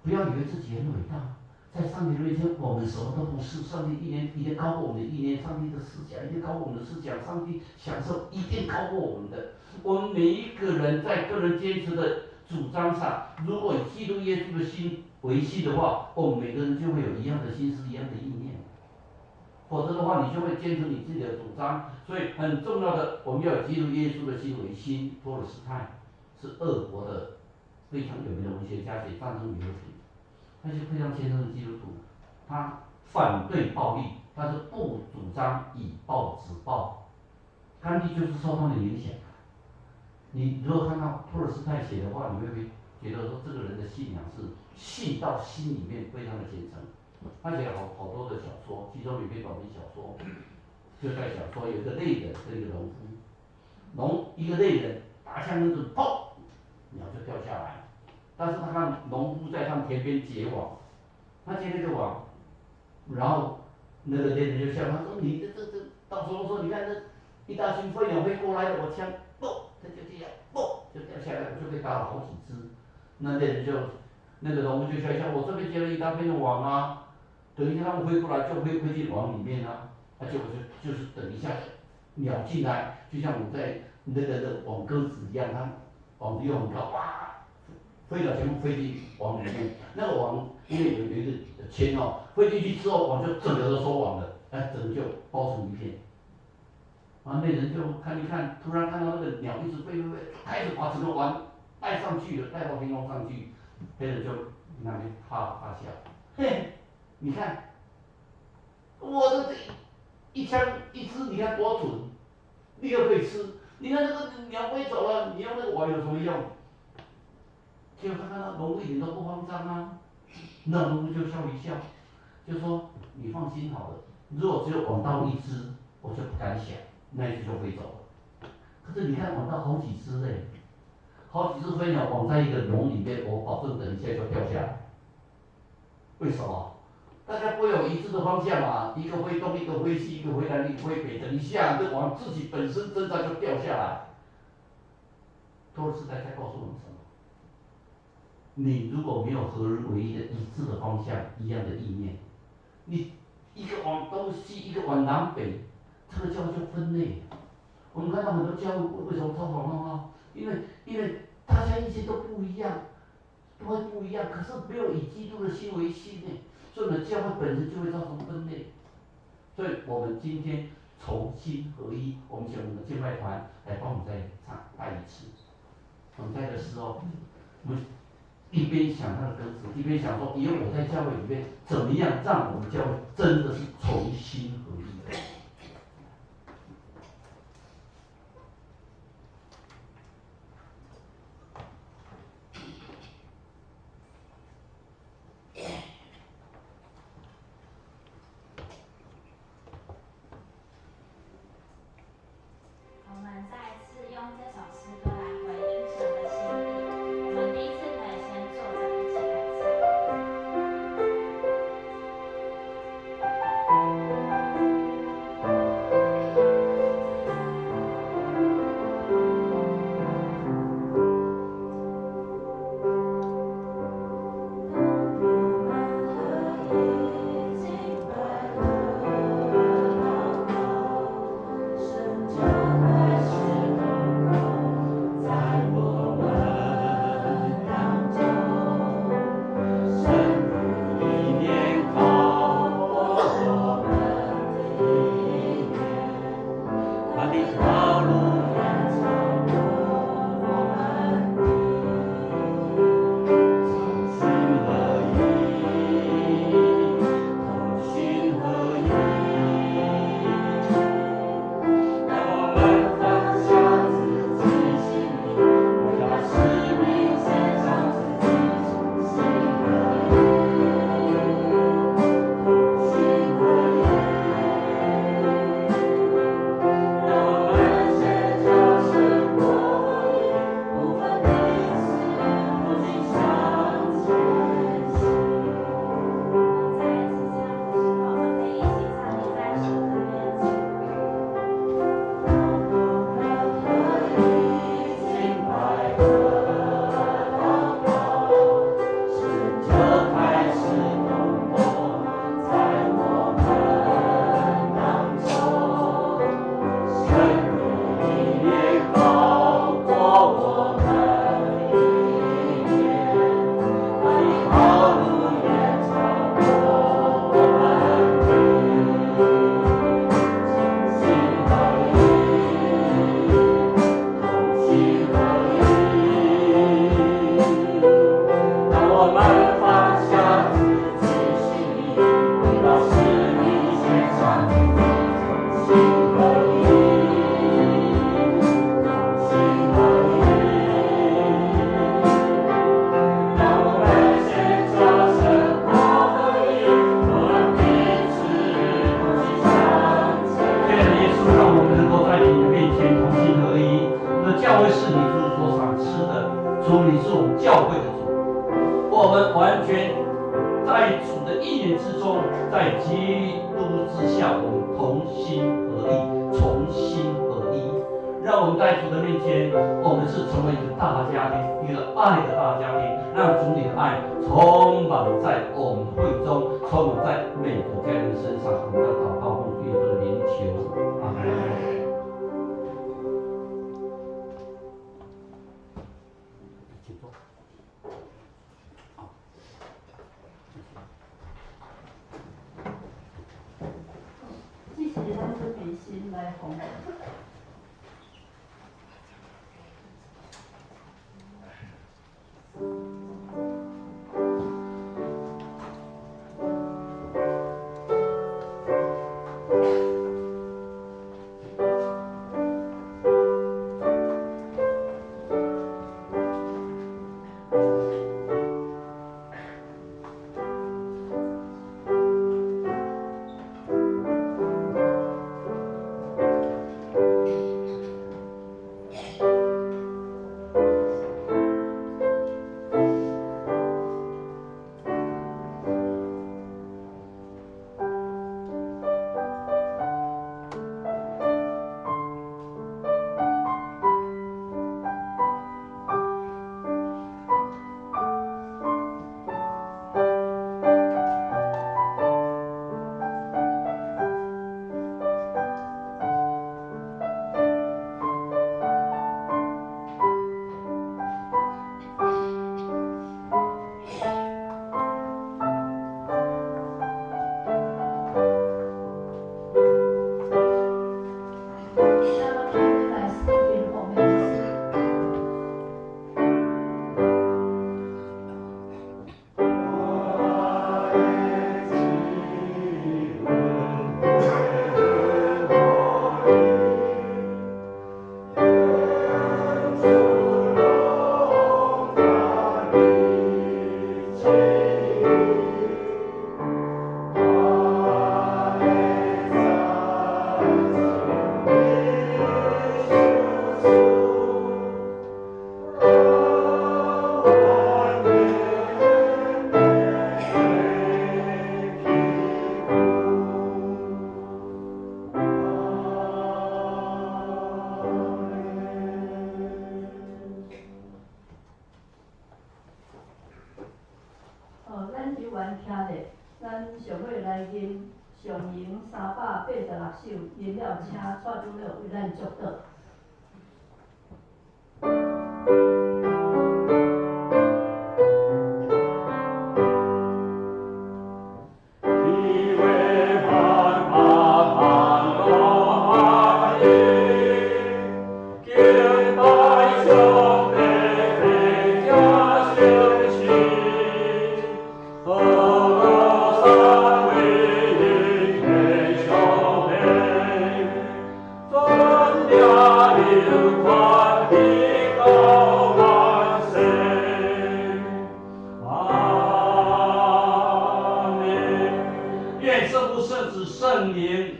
不要以为自己很伟大，在上帝的面前，我们什么都不是。上帝一定高过我们的意念，上帝的思想一定高过我们的思想，上帝享受一定高过我们的。我们每一个人在个人坚持的主张上，如果以基督耶稣的心为心的话，我们每个人就会有一样的心思，一样的意念。否则的话，你就会坚持你自己的主张。所以很重要的，我们要以基督耶稣的心为心。托尔斯泰是俄国的非常有名的文学家，写《战争与和平》，他是非常虔诚的基督徒，他反对暴力，但是不主张以暴制暴。甘地就是受他的影响。你如果看到托尔斯泰写的话，你会觉得说这个人的信仰是信到心里面，非常的虔诚。他写了好多的小说，其中有一篇短篇小说，就在小说有一个猎人跟一个农夫，一个猎人打枪很准，砰，鸟就掉下来，但是他看农夫在他们田边结网，他结那个网，然后那个猎人就笑他说：“你这到时候说你看这一大群飞鸟飞过来了，我枪砰，它就这样砰就掉下来，我就被打了好几只。”那猎人就那个农夫就笑笑，我这边结了一大片的网啊。等一下他们飞过来就飞进网里面啊，结果就是等一下鸟进来，就像我们在那个网鸽子一样，它网子又很高，哇，飞鸟全部飞进网里面。那个网因为有一个签哦，飞进去之后网就整个都收网了，整个就包成一片。那人就看一看，突然看到那个鸟一直飞，开始把整个网带上去了，带到天空上去，黑人就那边哈笑，嘿。你看，我的这一枪一支，你看多准，立刻可以吃。你看那个鸟飞走了，你用那个网有什么用？结果他看到农夫一点都不慌张啊，那农夫就笑一笑，就说：“你放心好了，如果只有网到一只，我就不敢想，那一只就飞走了。可是你看网到好几只嘞，好几只飞鸟网在一个笼里面，我保证等一下就掉下来。为什么？大家不会有一致的方向嘛，一个飞东，一个飞西，一个飞南，一个飞北，等一下这网自己本身挣扎就掉下来。托尔斯泰在告诉我们什么？你如果没有合而为一的一致的方向，一样的意念，你一个往东西，一个往南北，这个教会就分裂。我们看到很多教会为什么吵吵闹闹？因为大家意见都不一样，都会不一样，可是没有以基督的心为心呢。所以呢，教会本身就会造成分裂。所以我们今天重新合一，我们请我们的敬拜团来帮我们再唱带一次。我们在的时候，我们一边想他的歌词，一边想说，以后我在教会里面怎么样让我们教会真的是重新合一的。我们再次用这首诗歌来回应神的心意。我们第一次可以先坐着一起来唱。咱上尾来吟上吟386首，吟了请蔡主任为咱祝祷。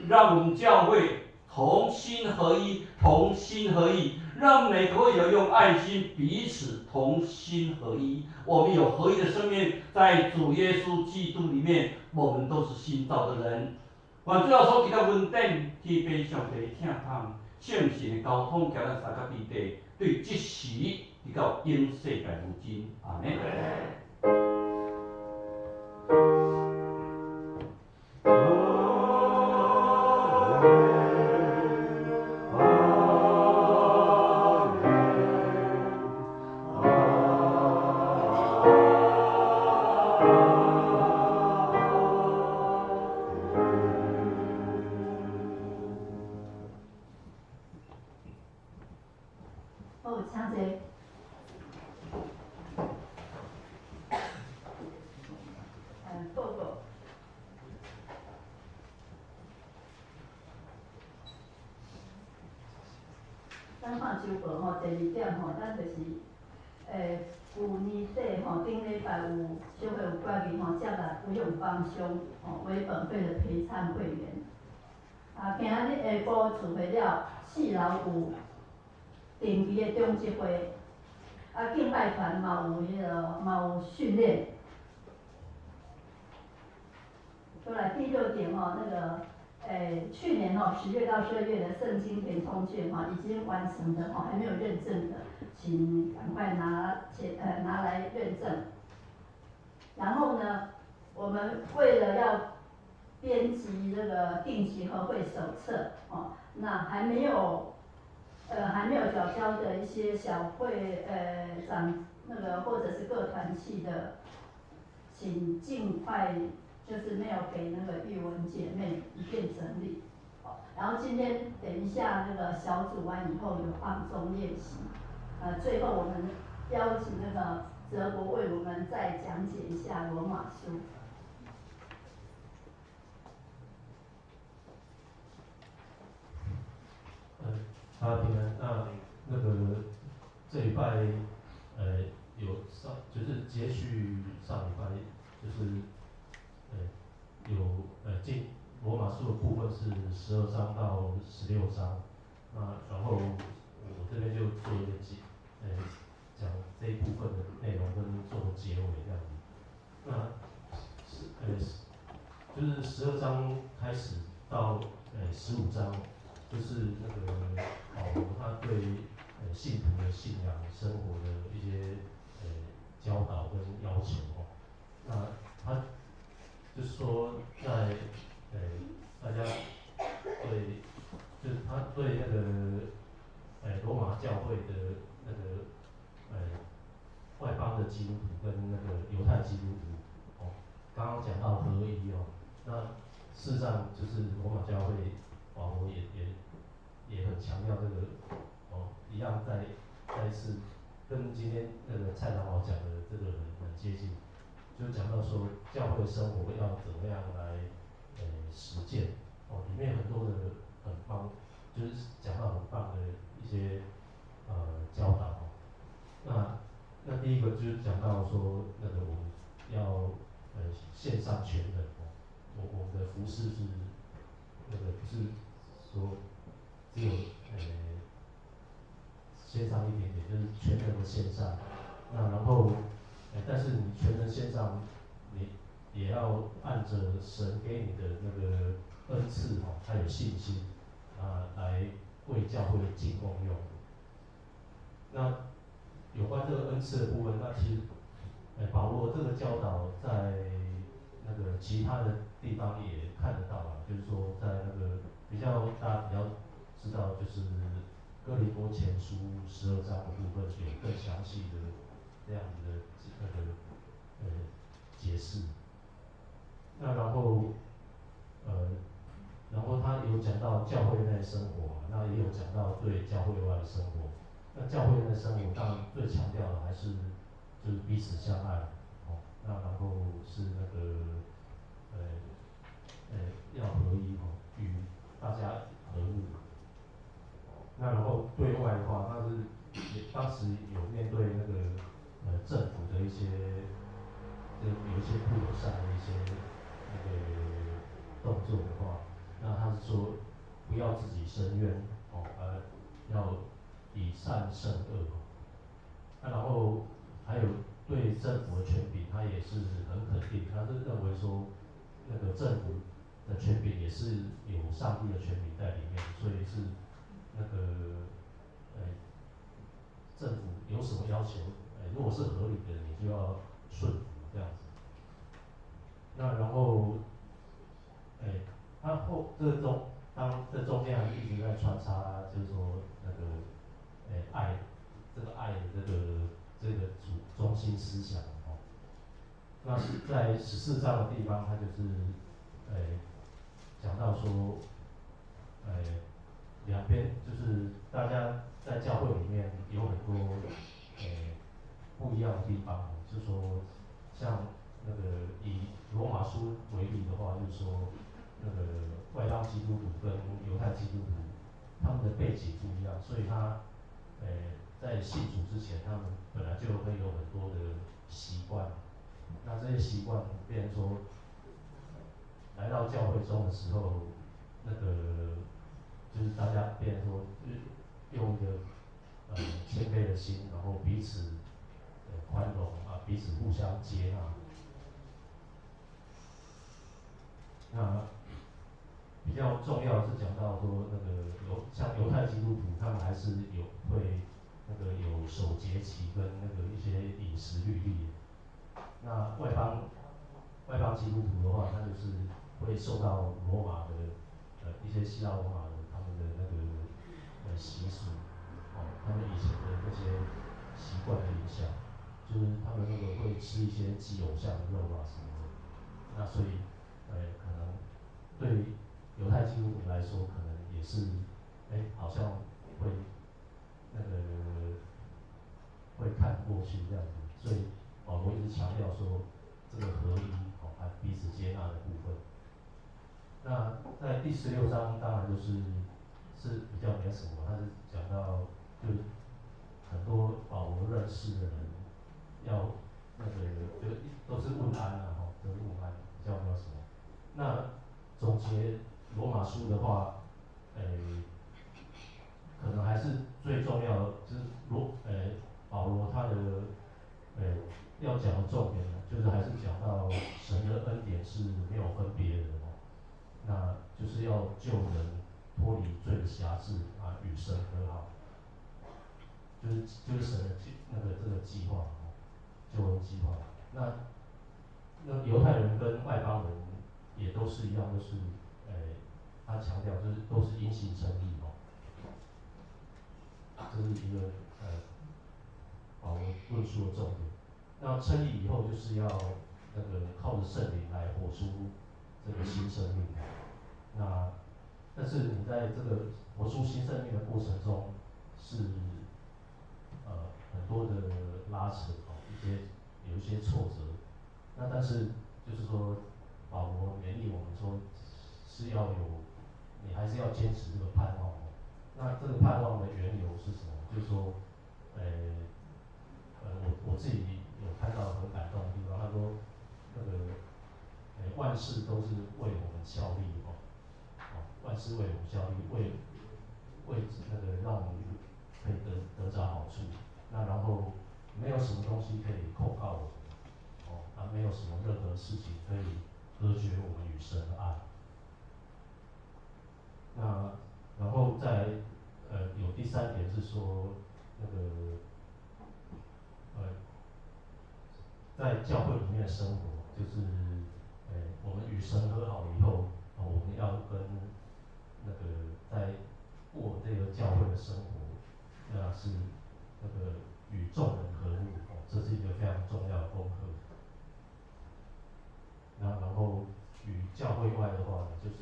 让我们教会同心合一，同心合意，让每个会友用爱心彼此同心合一。我们有合一的生命，在主耶稣基督里面，我们都是新造的人。我最后所提到稳定，去被上帝听从，圣神的交通，叫咱三角地地，对即时直到永世界如今。阿门。好，请坐。报告。咱看周报吼，第2点吼，咱就是旧年底吼，顶礼拜有小会有决议吼，接纳不用帮凶吼为本会的陪参会员。今仔日下晡聚会了，4楼有定期的中级会，敬拜团嘛有训练。再来第6点吼，去年10月到12月的圣经填充卷已经完成的还没有认证的，请赶快拿来认证。然后呢，我们为了要编辑这个定期和会手册那还没有缴交的一些小会或者是各团契的，请尽快就是没有给那个玉文姐妹一遍整理。然后今天等一下小组完以后有放松练习，最后我们邀请泽国为我们再讲解一下罗马书。大家平安。那个这礼拜就是接续上礼拜，就是进罗马书的部分是12章到16章。然后我这边就做一个讲这一部分的内容跟做个结尾这样子。就是12章开始到15章，就是那个保罗他对信徒的信仰生活的一些教导跟要求那他就是说在大家对，就是他对那个罗马教会的那个外邦的基督徒跟那个犹太基督徒刚刚讲到合一那事实上就是罗马教会保罗也很强调这个一样再一次跟今天那个蔡长老讲的这个很接近，就讲到说教会生活要怎么样来实践里面很多的很棒，就是讲到很棒的一些教导那第一个就是讲到说那个我们要献上全人我们的服事是那个不是说只有献上一点点，就是全人的献上。然后但是你全人献上，你也要按着神给你的那个恩赐还有信心来为教会进贡用。那有关这个恩赐的部分，那其实保罗这个教导在那个其他的地方也看得到啊，就是说在那个大家比较知道，就是哥林多前书12章的部分有更详细的这样子的那个解释。那然后他有讲到教会内生活嘛，那也有讲到对教会外的生活。那教会内生活当然最强调的还是就是彼此相爱，哦，那然后是那个要合一哦，与大家和睦。那然后对外的话，当时有面对那个政府的一些有一些不友善的一些那个动作的话，那他是说不要自己伸冤哦，要以善胜恶。那然后还有对政府的权柄，他也是很肯定，他是认为说那个政府的权柄也是有上帝的权柄在里面，所以是那个政府有什么要求，如果是合理的，你就要顺服这样子。那然后，他这中间还是一直在穿插，就是说那个，爱，这个爱的这个中心思想哦。那是在14章的地方，他就是，讲到说，两边就是大家在教会里面有很多，不一样的地方，就是说，像那个以罗马书为例的话，就是说，那个外邦基督徒跟犹太基督徒，他们的背景不一样，所以在信主之前，他们本来就会有很多的习惯，那这些习惯变成说，来到教会中的时候，那个就是大家变成说，用一个谦卑的心，然后彼此宽容啊，彼此互相接纳。那比较重要的是讲到说，那个像犹太基督徒，他们还是会有守节期跟那个一些饮食律例。那外邦基督徒的话，他就是会受到罗马的一些希腊罗马的他们的那个习俗，哦，他们以前的那些习惯的影响，就是他们那个会吃一些祭偶像的肉啊什么的。那所以，可能对犹太基督徒来说，可能也是，好像会那个会看不过去这样子。所以保罗一直强调说，这个合一哦，还彼此接纳的部分。那在第16章，当然是比较没什么，他是讲到就是很多保罗认识的人要那个就都是问安啊，吼，都是问安，比较没有什么。那总结罗马书的话，可能还是最重要的，就是保罗他的要讲的重点呢，就是还是讲到神的恩典是没有分别的哦，那就是要救人脱离罪的辖制啊，与神和好，就是神的这个计划哦，救恩计划。那犹太人跟外邦人也都是一样，都是他强调就是都是因信称义哦，这是一个保罗论述的重点。那称义以后，就是要那个靠着圣灵来活出这个新生命。但是你在这个活出新生命的过程中，是很多的拉扯哦，有一些挫折。那但是就是说，保罗勉励我们说，是要你还是要坚持这个盼望哦。那这个盼望的缘由是什么？就是说，我自己有看到很感动的地方，他说那个万事都是为我们效力哦，万事为我们效力，为那个让我们可以得着好处。那然后没有什么东西可以控告我们，没有什么任何事情可以隔绝我们与神的爱。那然后有第3点是说那个在教会里面的生活，就是与神和好以后，我们要跟那个在过这个教会的生活，那是那个与众人和睦，这是一个非常重要的功课。然后与教会外的话呢，就是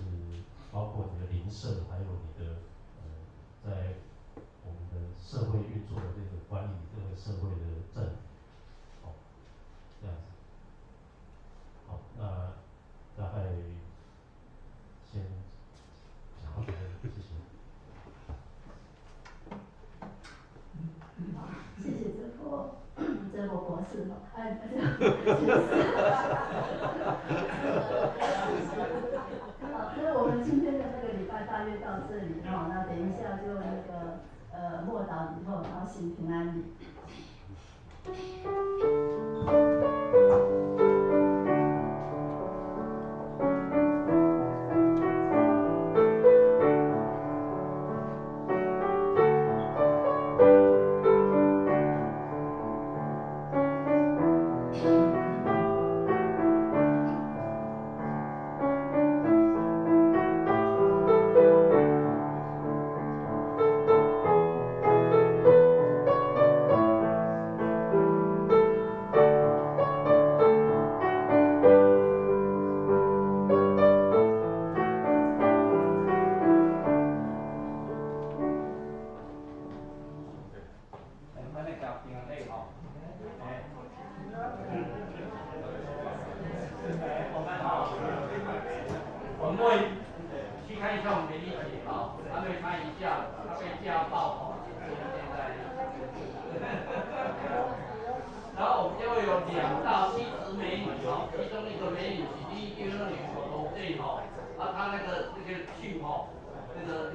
包括你的邻舍，还有你的在我们的社会运作的这个管理这个社会的政府，这样子。好，那大概先讲到这边，谢谢。好，谢谢哲博博士好，那我们今天的那个礼拜大约到这里哈，那等一下就那个默祷以后，然后行平安礼。我们会去看一下我们的理解，他会看一下他被家暴，现在，然后我们就会有2到7只美女其中一个美女是第一、第二女口头对他那个去那个